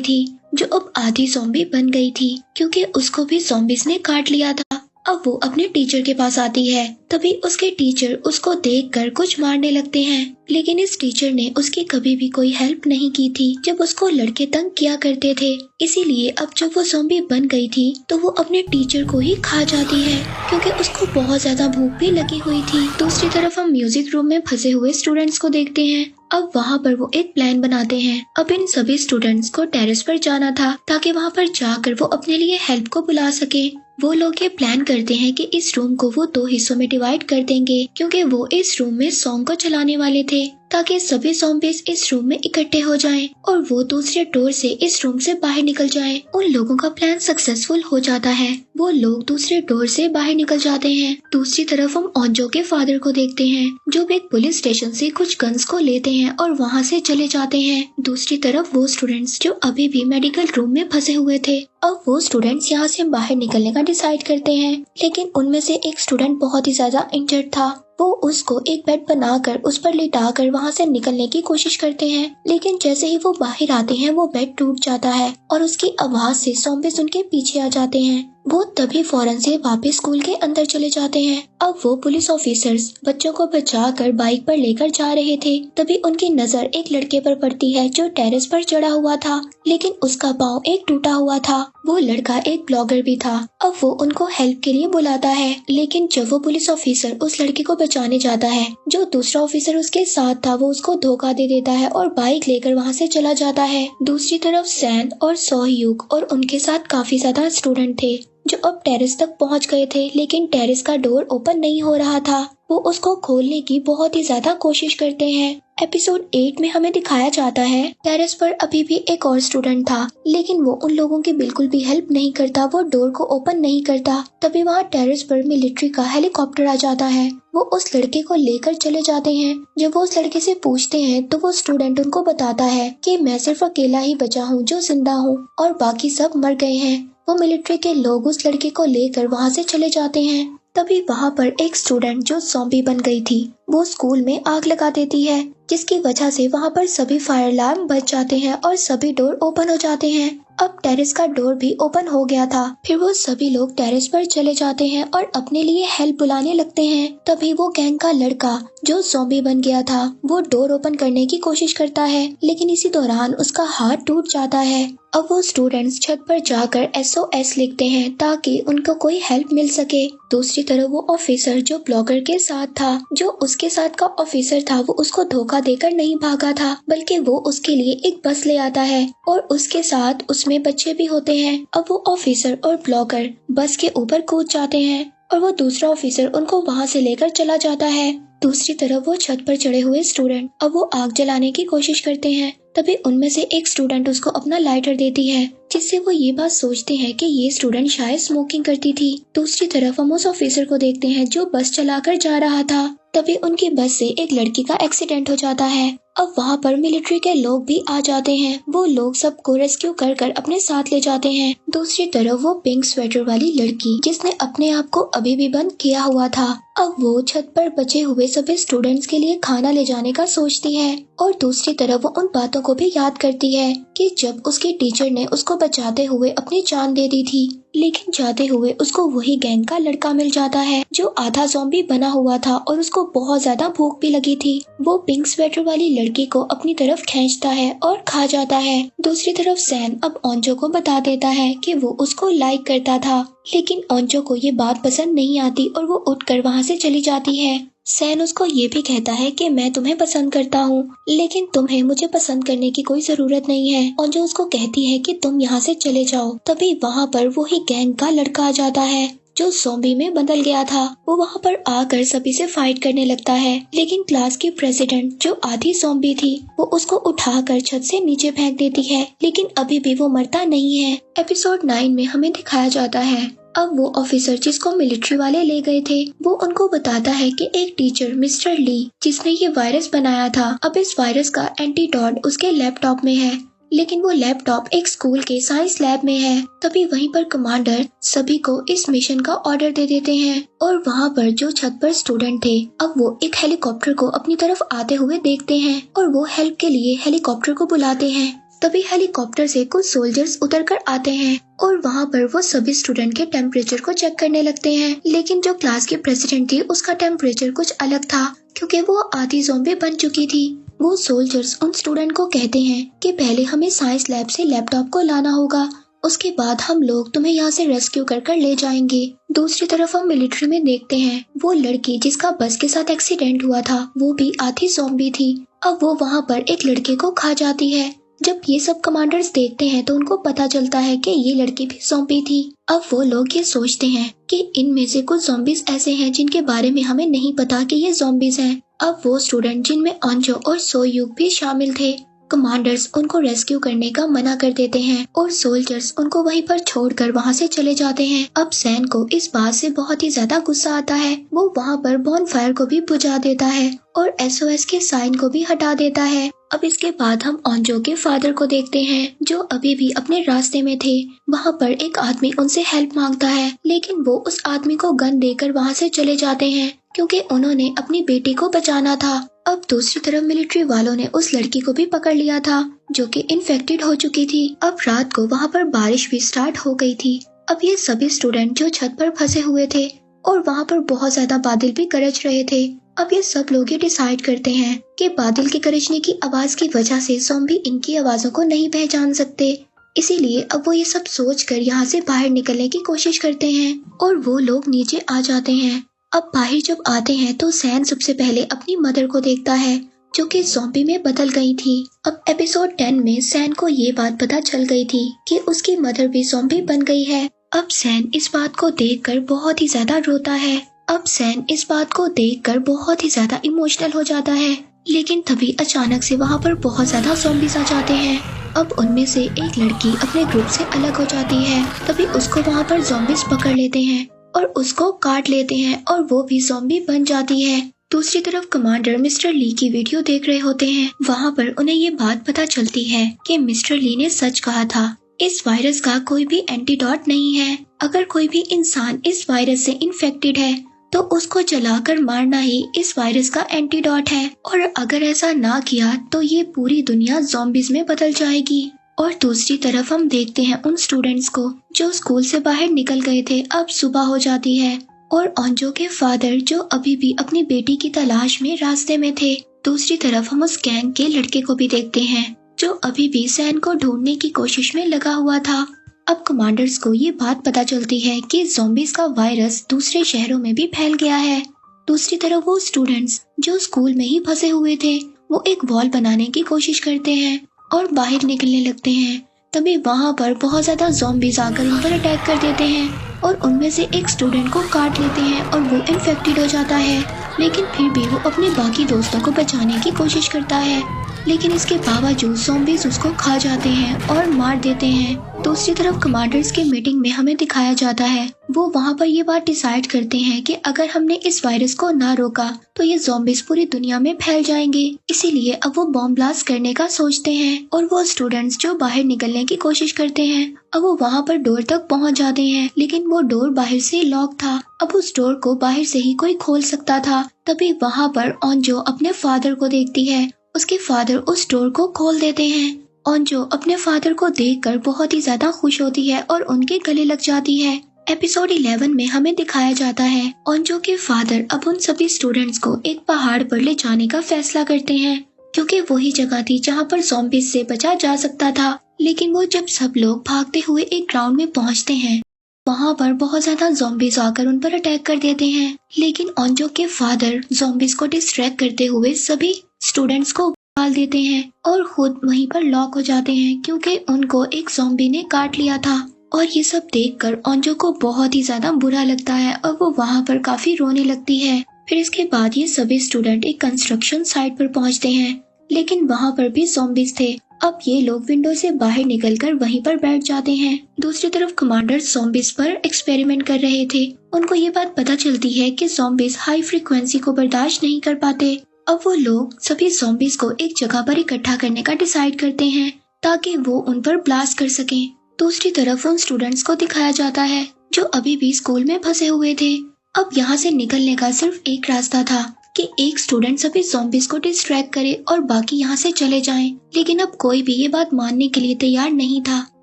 S1: थी, जो अब आधी ज़ॉम्बी बन गई थी क्योंकि उसको भी ज़ॉम्बीज ने काट लिया था। अब वो अपने टीचर के पास आती है, तभी उसके टीचर उसको देखकर कुछ मारने लगते हैं, लेकिन इस टीचर ने उसकी कभी भी कोई हेल्प नहीं की थी जब उसको लड़के तंग किया करते थे। इसीलिए अब जब वो ज़ॉम्बी बन गई थी तो वो अपने टीचर को ही खा जाती है क्योंकि उसको बहुत ज्यादा भूख भी लगी हुई थी। दूसरी तरफ हम म्यूजिक रूम में फंसे हुए स्टूडेंट्स को देखते हैं। अब वहाँ पर वो एक प्लान बनाते हैं। अब इन सभी स्टूडेंट्स को टेरेस पर जाना था ताकि वहाँ पर जाकर वो अपने लिए हेल्प को बुला सके। वो लोग ये प्लान करते हैं कि इस रूम को वो 2 हिस्सों में डिवाइड कर देंगे क्योंकि वो इस रूम में सॉन्ग को चलाने वाले थे ताकि सभी ज़ॉम्बीज इस रूम में इकट्ठे हो जाएं और वो दूसरे डोर से इस रूम से बाहर निकल जाएं। उन लोगों का प्लान सक्सेसफुल हो जाता है, वो लोग दूसरे डोर से बाहर निकल जाते हैं। दूसरी तरफ हम ओंजो के फादर को देखते हैं जो एक पुलिस स्टेशन से कुछ गन्स को लेते हैं और वहाँ से चले जाते हैं। दूसरी तरफ वो स्टूडेंट्स जो अभी भी मेडिकल रूम में फंसे हुए थे, अब वो स्टूडेंट्स यहाँ से बाहर निकलने का डिसाइड करते हैं, लेकिन उनमें से एक स्टूडेंट बहुत ही ज्यादा इंजर्ड था। वो उसको एक बेड बनाकर उस पर लिटाकर वहाँ से निकलने की कोशिश करते हैं, लेकिन जैसे ही वो बाहर आते हैं वो बेड टूट जाता है और उसकी आवाज से ज़ॉम्बीज उनके पीछे आ जाते हैं। वो तभी फौरन से वापस स्कूल के अंदर चले जाते हैं। अब वो पुलिस ऑफिसर्स बच्चों को बचाकर बाइक पर लेकर जा रहे थे, तभी उनकी नजर एक लड़के पर पड़ती है जो टेरेस पर चढ़ा हुआ था, लेकिन उसका पाँव एक टूटा हुआ था। वो लड़का एक ब्लॉगर भी था। अब वो उनको हेल्प के लिए बुलाता है, लेकिन जब वो पुलिस ऑफिसर उस लड़के को बचाने जाता है, जो दूसरा ऑफिसर उसके साथ था वो उसको धोखा दे देता है और बाइक लेकर वहाँ से चला जाता है। दूसरी तरफ सैन और सोह्युक और उनके साथ काफी ज्यादा स्टूडेंट थे जो अब टेरेस तक पहुंच गए थे, लेकिन टेरेस का डोर ओपन नहीं हो रहा था। वो उसको खोलने की बहुत ही ज्यादा कोशिश करते हैं। एपिसोड 8 में हमें दिखाया जाता है टेरेस पर अभी भी एक और स्टूडेंट था, लेकिन वो उन लोगों की बिल्कुल भी हेल्प नहीं करता, वो डोर को ओपन नहीं करता। तभी वहाँ टेरेस पर मिलिट्री का हेलीकॉप्टर आ जाता है। वो उस लड़के को लेकर चले जाते हैं। जब वो उस लड़के से पूछते हैं तो वो स्टूडेंट उनको बताता है कि मैं सिर्फ अकेला ही बचा हूँ जो जिंदा हूँ और बाकी सब मर गए हैं। वो मिलिट्री के लोग उस लड़के को लेकर वहाँ से चले जाते हैं। तभी वहाँ पर एक स्टूडेंट जो ज़ॉम्बी बन गई थी वो स्कूल में आग लगा देती है, जिसकी वजह से वहाँ पर सभी फायर अलार्म बज जाते हैं और सभी डोर ओपन हो जाते हैं। अब टेरेस का डोर भी ओपन हो गया था। फिर वो सभी लोग टेरेस पर चले जाते हैं और अपने लिए हेल्प बुलाने लगते हैं। तभी वो गैंग का लड़का जो ज़ॉम्बी बन गया था वो डोर ओपन करने की कोशिश करता है, लेकिन इसी दौरान उसका हाथ टूट जाता है। अब वो स्टूडेंट्स छत पर जाकर SOS लिखते हैं ताकि उनको कोई हेल्प मिल सके। दूसरी तरफ वो ऑफिसर जो ब्लॉगर के साथ था, जो उसके साथ का ऑफिसर था, वो उसको धोखा देकर नहीं भागा था, बल्कि वो उसके लिए एक बस ले आता है और उसके साथ उसमें बच्चे भी होते हैं। अब वो ऑफिसर और ब्लॉगर बस के ऊपर कूद जाते हैं और वो दूसरा ऑफिसर उनको वहाँ से लेकर चला जाता है। दूसरी तरफ वो छत पर चढ़े हुए स्टूडेंट अब वो आग जलाने की कोशिश करते हैं। तभी उनमें से एक स्टूडेंट उसको अपना लाइटर देती है, जिससे वो ये बात सोचते हैं कि ये स्टूडेंट शायद स्मोकिंग करती थी। दूसरी तरफ हम उस ऑफिसर को देखते हैं जो बस चलाकर जा रहा था। तभी उनकी बस से एक लड़की का एक्सीडेंट हो जाता है। अब वहाँ पर मिलिट्री के लोग भी आ जाते हैं। वो लोग सबको रेस्क्यू कर कर अपने साथ ले जाते हैं। दूसरी तरफ वो पिंक स्वेटर वाली लड़की जिसने अपने आप को अभी भी बंद किया हुआ था, अब वो छत पर बचे हुए सभी स्टूडेंट्स के लिए खाना ले जाने का सोचती है। और दूसरी तरफ वो उन बातों को भी याद करती है कि जब उसकी टीचर ने उसको बचाते हुए अपनी जान दे दी थी, लेकिन जाते हुए उसको वही गैंग का लड़का मिल जाता है जो आधा ज़ॉम्बी बना हुआ था और उसको बहुत ज्यादा भूख भी लगी थी। वो पिंक स्वेटर वाली लड़की को अपनी तरफ खींचता है और खा जाता है। दूसरी तरफ सैन अब ओंजो को बता देता है कि वो उसको लाइक करता था, लेकिन ओंजो को ये बात पसंद नहीं आती और वो उठकर वहाँ से चली जाती है। सैन उसको ये भी कहता है कि मैं तुम्हें पसंद करता हूँ, लेकिन तुम्हें मुझे पसंद करने की कोई जरूरत नहीं है। ओंजो उसको कहती है कि तुम यहाँ से चले जाओ। तभी वहाँ पर वही गैंग का लड़का आ जाता है जो ज़ॉम्बी में बदल गया था। वो वहाँ पर आकर सभी से फाइट करने लगता है, लेकिन क्लास की प्रेसिडेंट जो आधी ज़ॉम्बी थी वो उसको उठाकर छत से नीचे फेंक देती है, लेकिन अभी भी वो मरता नहीं है। एपिसोड 9 में हमें दिखाया जाता है अब वो ऑफिसर जिसको मिलिट्री वाले ले गए थे, वो उनको बताता है कि एक टीचर मिस्टर ली जिसने ये वायरस बनाया था, अब इस वायरस का एंटीडोट उसके लैपटॉप में है, लेकिन वो लैपटॉप एक स्कूल के साइंस लैब में है। तभी वहीं पर कमांडर सभी को इस मिशन का ऑर्डर दे देते हैं और वहाँ पर जो छत पर स्टूडेंट थे अब वो एक हेलीकॉप्टर को अपनी तरफ आते हुए देखते हैं और वो हेल्प के लिए हेलीकॉप्टर को बुलाते हैं। तभी हेलीकॉप्टर से कुछ सोल्जर्स उतर कर आते हैं और वहाँ पर वो सभी स्टूडेंट के टेम्परेचर को चेक करने लगते हैं, लेकिन जो क्लास की प्रेसिडेंट थी उसका टेम्परेचर कुछ अलग था क्योंकि वो आधी ज़ॉम्बी बन चुकी थी। वो सोल्जर्स उन स्टूडेंट को कहते हैं कि पहले हमें साइंस लैब से लैपटॉप को लाना होगा, उसके बाद हम लोग तुम्हें यहाँ से रेस्क्यू कर ले जाएंगे। दूसरी तरफ हम मिलिट्री में देखते हैं वो लड़की जिसका बस के साथ एक्सीडेंट हुआ था वो भी आधी ज़ॉम्बी थी। अब वो वहाँ पर एक लड़के को खा जाती है। जब ये सब कमांडर्स देखते हैं तो उनको पता चलता है कि ये लड़की भी ज़ॉम्बी थी। अब वो लोग ये सोचते हैं कि इनमें से कुछ ज़ॉम्बीज ऐसे हैं जिनके बारे में हमें नहीं पता कि ये ज़ॉम्बीज हैं। अब वो स्टूडेंट जिनमें ओंजो और सोयूक भी शामिल थे, कमांडर्स उनको रेस्क्यू करने का मना कर देते हैं और सोल्जर्स उनको वहीं पर छोड़कर वहां से चले जाते हैं। अब सैन को इस बात से बहुत ही ज्यादा गुस्सा आता है। वो वहां पर बॉनफायर को भी बुझा देता है और SOS के साइन को भी हटा देता है। अब इसके बाद हम ओंजो के फादर को देखते हैं जो अभी भी अपने रास्ते में थे। वहाँ पर एक आदमी उनसे हेल्प मांगता है, लेकिन वो उस आदमी को गन देकर वहाँ से चले जाते हैं क्योंकि उन्होंने अपनी बेटी को बचाना था। अब दूसरी तरफ मिलिट्री वालों ने उस लड़की को भी पकड़ लिया था जो कि इन्फेक्टेड हो चुकी थी। अब रात को वहाँ पर बारिश भी स्टार्ट हो गई थी। अब ये सभी स्टूडेंट जो छत पर फंसे हुए थे और वहाँ पर बहुत ज्यादा बादल भी गरज रहे थे। अब ये सब लोग ये डिसाइड करते हैं कि बादल के गरजने की आवाज की वजह से ज़ॉम्बी इनकी आवाजों को नहीं पहचान सकते, इसीलिए अब वो ये सब सोचकर यहाँ से बाहर निकलने की कोशिश करते हैं और वो लोग नीचे आ जाते हैं। अब बाहर जब आते हैं तो सैन सबसे पहले अपनी मदर को देखता है जो कि ज़ॉम्बी में बदल गई थी। अब एपिसोड 10 में सैन को ये बात पता चल गई थी कि उसकी मदर भी ज़ॉम्बी बन गई है। अब सैन इस बात को देखकर बहुत ही ज्यादा रोता है। अब सैन इस बात को देखकर बहुत ही ज्यादा इमोशनल हो जाता है, लेकिन तभी अचानक से वहाँ पर बहुत ज्यादा ज़ॉम्बीज आ जाते हैं। अब उनमें से एक लड़की अपने ग्रुप से अलग हो जाती है। तभी उसको वहाँ पर ज़ॉम्बीज पकड़ लेते हैं और उसको काट लेते हैं और वो भी ज़ॉम्बी बन जाती है। दूसरी तरफ कमांडर मिस्टर ली की वीडियो देख रहे होते हैं। वहाँ पर उन्हें ये बात पता चलती है कि मिस्टर ली ने सच कहा था, इस वायरस का कोई भी एंटीडोट नहीं है। अगर कोई भी इंसान इस वायरस से इन्फेक्टेड है तो उसको जलाकर मारना ही इस वायरस का एंटीडोट है, और अगर ऐसा ना किया तो ये पूरी दुनिया ज़ॉम्बीज में बदल जाएगी। और दूसरी तरफ हम देखते हैं उन स्टूडेंट्स को जो स्कूल से बाहर निकल गए थे। अब सुबह हो जाती है और ओंजो के फादर जो अभी भी अपनी बेटी की तलाश में रास्ते में थे। दूसरी तरफ हम उस गैंग के लड़के को भी देखते हैं जो अभी भी सैन को ढूंढने की कोशिश में लगा हुआ था। अब कमांडर्स को ये बात पता चलती है कि ज़ॉम्बीज का वायरस दूसरे शहरों में भी फैल गया है। दूसरी तरफ वो स्टूडेंट्स जो स्कूल में ही फंसे हुए थे वो एक वॉल बनाने की कोशिश करते हैं और बाहर निकलने लगते हैं। तभी वहाँ पर बहुत ज्यादा ज़ॉम्बीज आकर उन पर अटैक कर देते हैं और उनमें से एक स्टूडेंट को काट लेते हैं और वो इन्फेक्टेड हो जाता है, लेकिन फिर भी वो अपने बाकी दोस्तों को बचाने की कोशिश करता है, लेकिन इसके बावजूद ज़ॉम्बीज उसको खा जाते हैं और मार देते हैं। दूसरी तरफ कमांडर्स की मीटिंग में हमें दिखाया जाता है वो वहाँ पर ये बात डिसाइड करते हैं कि अगर हमने इस वायरस को ना रोका तो ये ज़ॉम्बीज़ पूरी दुनिया में फैल जाएंगे। इसीलिए अब वो बॉम्ब ब्लास्ट करने का सोचते हैं और वो स्टूडेंट्स जो बाहर निकलने की कोशिश करते हैं, अब वो वहाँ पर डोर तक पहुँच जाते हैं, लेकिन वो डोर बाहर से लॉक था। अब उस डोर को बाहर से ही कोई खोल सकता था। तभी वहाँ पर ओंजो अपने फादर को देखती है। उसके फादर उस डोर को खोल देते हैं। ओंजो अपने फादर को देखकर बहुत ही ज्यादा खुश होती है और उनके गले लग जाती है। एपिसोड 11 में हमें दिखाया जाता है ओंजो के फादर अब उन सभी स्टूडेंट्स को एक पहाड़ पर ले जाने का फैसला करते हैं, क्योंकि वही जगह थी जहाँ पर ज़ॉम्बीज़ से बचा जा सकता था। लेकिन वो जब सब लोग भागते हुए एक ग्राउंड में पहुँचते हैं, वहाँ पर बहुत ज्यादा ज़ॉम्बीज़ आकर उन पर अटैक कर देते हैं। लेकिन ओंजो के फादर ज़ॉम्बीज़ को डिस्ट्रैक्ट करते हुए सभी स्टूडेंट्स को डाल देते हैं और खुद वहीं पर लॉक हो जाते हैं, क्योंकि उनको एक ज़ॉम्बी ने काट लिया था। और ये सब देखकर ओंजो को बहुत ही ज्यादा बुरा लगता है और वो वहाँ पर काफी रोने लगती है। फिर इसके बाद ये सभी स्टूडेंट एक कंस्ट्रक्शन साइट पर पहुँचते हैं, लेकिन वहाँ पर भी ज़ॉम्बीज़ थे। अब ये लोग विंडो से बाहर निकलकर वहीं पर बैठ जाते हैं। दूसरी तरफ कमांडर ज़ॉम्बीज़ पर एक्सपेरिमेंट कर रहे थे। उनको ये बात पता चलती है कि ज़ॉम्बीज़ हाई फ्रीक्वेंसी को बर्दाश्त नहीं कर पाते। अब वो लोग सभी ज़ॉम्बीज़ को एक जगह पर इकट्ठा करने का डिसाइड करते हैं ताकि वो उन पर ब्लास्ट कर सकें। दूसरी तरफ उन स्टूडेंट्स को दिखाया जाता है जो अभी भी स्कूल में फंसे हुए थे। अब यहाँ से निकलने का सिर्फ एक रास्ता था कि एक स्टूडेंट सभी ज़ॉम्बीज़ को डिस्ट्रैक्ट करे और बाकी यहाँ से चले जाएं। लेकिन अब कोई भी ये बात मानने के लिए तैयार नहीं था,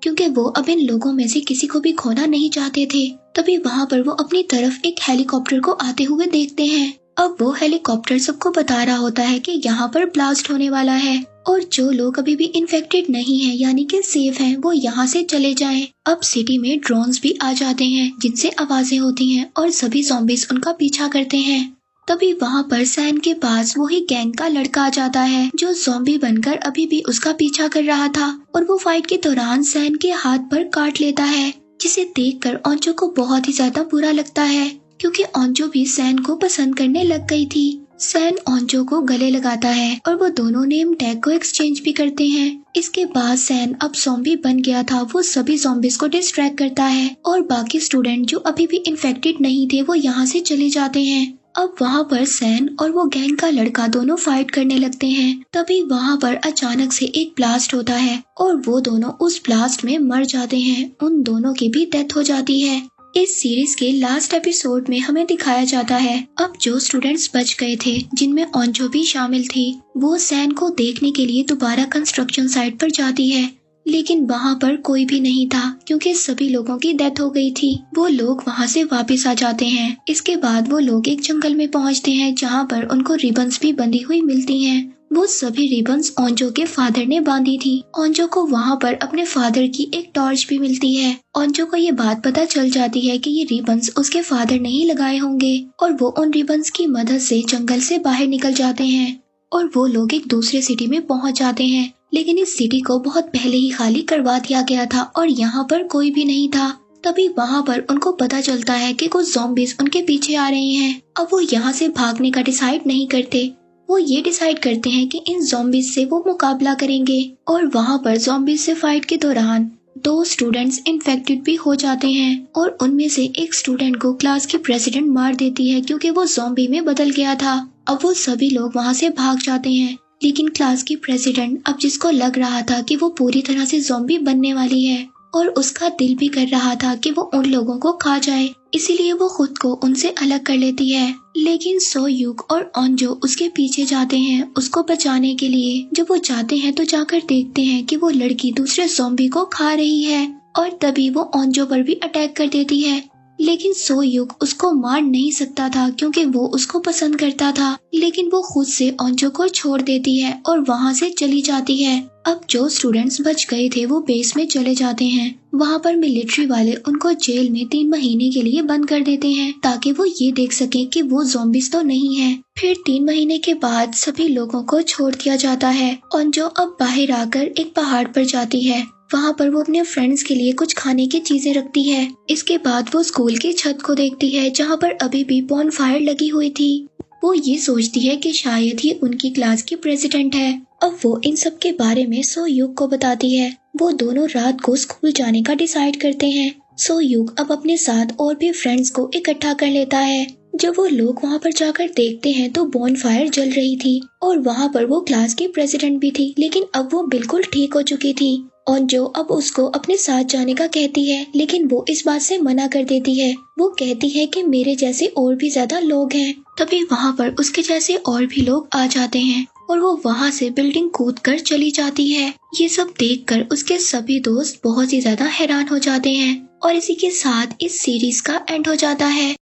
S1: क्योंकि वो अब इन लोगों में से किसी को भी खोना नहीं चाहते थे। तभी वहाँ पर वो अपनी तरफ एक हेलीकॉप्टर को आते हुए देखते हैं। अब वो हेलीकॉप्टर सबको बता रहा होता है कि यहाँ पर ब्लास्ट होने वाला है और जो लोग अभी भी इन्फेक्टेड नहीं हैं, यानी कि सेफ हैं, वो यहाँ से चले जाएं। अब सिटी में ड्रोन्स भी आ जाते हैं जिनसे आवाजें होती हैं और सभी ज़ॉम्बीज़ उनका पीछा करते हैं। तभी वहाँ पर सैन के पास वही गैंग का लड़का आ जाता है जो ज़ॉम्बी बनकर अभी भी उसका पीछा कर रहा था और वो फाइट के दौरान सैन के हाथ पर काट लेता है, जिसे देखकर ओंजो को बहुत ही ज्यादा बुरा लगता है, क्योंकि ओंजो भी सैन को पसंद करने लग गई थी। सैन ओंजो को गले लगाता है और वो दोनों नेम टैग को एक्सचेंज भी करते हैं। इसके बाद सैन अब ज़ॉम्बी बन गया था, वो सभी ज़ॉम्बीज़ को डिस्ट्रैक्ट करता है और बाकी स्टूडेंट जो अभी भी इन्फेक्टेड नहीं थे वो यहाँ से चले जाते हैं। अब वहाँ पर सैन और वो गैंग का लड़का दोनों फाइट करने लगते हैं। तभी वहाँ पर अचानक से एक ब्लास्ट होता है और वो दोनों उस ब्लास्ट में मर जाते हैं। उन दोनों की भी डेथ हो जाती है। इस सीरीज के लास्ट एपिसोड में हमें दिखाया जाता है अब जो स्टूडेंट्स बच गए थे, जिनमें ओंजो भी शामिल थी, वो सैन को देखने के लिए दोबारा कंस्ट्रक्शन साइट पर जाती है, लेकिन वहाँ पर कोई भी नहीं था क्योंकि सभी लोगों की डेथ हो गई थी। वो लोग वहाँ से वापस आ जाते हैं। इसके बाद वो लोग एक जंगल में पहुँचते हैं जहाँ पर उनको रिबन्स भी बंधी हुई मिलती हैं। वो सभी रिबन्स ओंजो के फादर ने बांधी थी। ओंजो को वहाँ पर अपने फादर की एक टॉर्च भी मिलती है। ओंजो को ये बात पता चल जाती है कि ये रिबन्स उसके फादर ने ही लगाए होंगे और वो उन रिबन्स की मदद से जंगल से बाहर निकल जाते हैं और वो लोग एक दूसरे सिटी में पहुँच जाते हैं। लेकिन इस सिटी को बहुत पहले ही खाली करवा दिया गया था और यहाँ पर कोई भी नहीं था। तभी वहाँ पर उनको पता चलता है कि कुछ ज़ॉम्बीज़ उनके पीछे आ रहे हैं। अब वो यहाँ से भागने का डिसाइड नहीं करते, वो ये डिसाइड करते हैं कि इन ज़ॉम्बीज़ से वो मुकाबला करेंगे। और वहाँ पर ज़ॉम्बीज़ से फाइट के दौरान 2 स्टूडेंट्स इन्फेक्टेड भी हो जाते हैं और उनमें से एक स्टूडेंट को क्लास की प्रेसिडेंट मार देती है क्योंकि वो ज़ॉम्बी में बदल गया था। अब वो सभी लोग वहाँ से भाग जाते हैं, लेकिन क्लास की प्रेसिडेंट अब जिसको लग रहा था कि वो पूरी तरह से ज़ॉम्बी बनने वाली है और उसका दिल भी कर रहा था कि वो उन लोगों को खा जाए, इसीलिए वो खुद को उनसे अलग कर लेती है। लेकिन सो युग और ओंजो उसके पीछे जाते हैं उसको बचाने के लिए। जब वो जाते हैं तो जाकर देखते हैं कि वो लड़की दूसरे ज़ॉम्बी को खा रही है और तभी वो ओंजो पर भी अटैक कर देती है। लेकिन सो युग उसको मार नहीं सकता था क्योंकि वो उसको पसंद करता था, लेकिन वो खुद से ओंजो को छोड़ देती है और वहाँ से चली जाती है। अब जो स्टूडेंट्स बच गए थे वो बेस में चले जाते हैं। वहाँ पर मिलिट्री वाले उनको जेल में 3 महीने के लिए बंद कर देते हैं ताकि वो ये देख सके कि वो ज़ॉम्बीज़ तो नहीं है। फिर 3 महीने के बाद सभी लोगों को छोड़ दिया जाता है। ओंजो अब बाहर आकर एक पहाड़ पर जाती है। वहाँ पर वो अपने फ्रेंड्स के लिए कुछ खाने की चीजें रखती है। इसके बाद वो स्कूल की छत को देखती है जहाँ पर अभी भी बॉनफायर लगी हुई थी। वो ये सोचती है कि शायद ही उनकी क्लास की प्रेसिडेंट है। अब वो इन सब के बारे में सो युग को बताती है। वो दोनों रात को स्कूल जाने का डिसाइड करते हैं। सोयूक अब अपने साथ और भी फ्रेंड्स को इकट्ठा कर लेता है। जब वो लोग वहाँ पर जाकर देखते हैं तो बॉनफायर जल रही थी और वहाँ पर वो क्लास की प्रेसिडेंट भी थी, लेकिन अब वो बिल्कुल ठीक हो चुकी थी। और जो अब उसको अपने साथ जाने का कहती है, लेकिन वो इस बात से मना कर देती है। वो कहती है कि मेरे जैसे और भी ज्यादा लोग हैं। तभी वहाँ पर उसके जैसे और भी लोग आ जाते हैं और वो वहाँ से बिल्डिंग कूद कर चली जाती है। ये सब देखकर उसके सभी दोस्त बहुत ही ज्यादा हैरान हो जाते हैं और इसी के साथ इस सीरीज का एंड हो जाता है।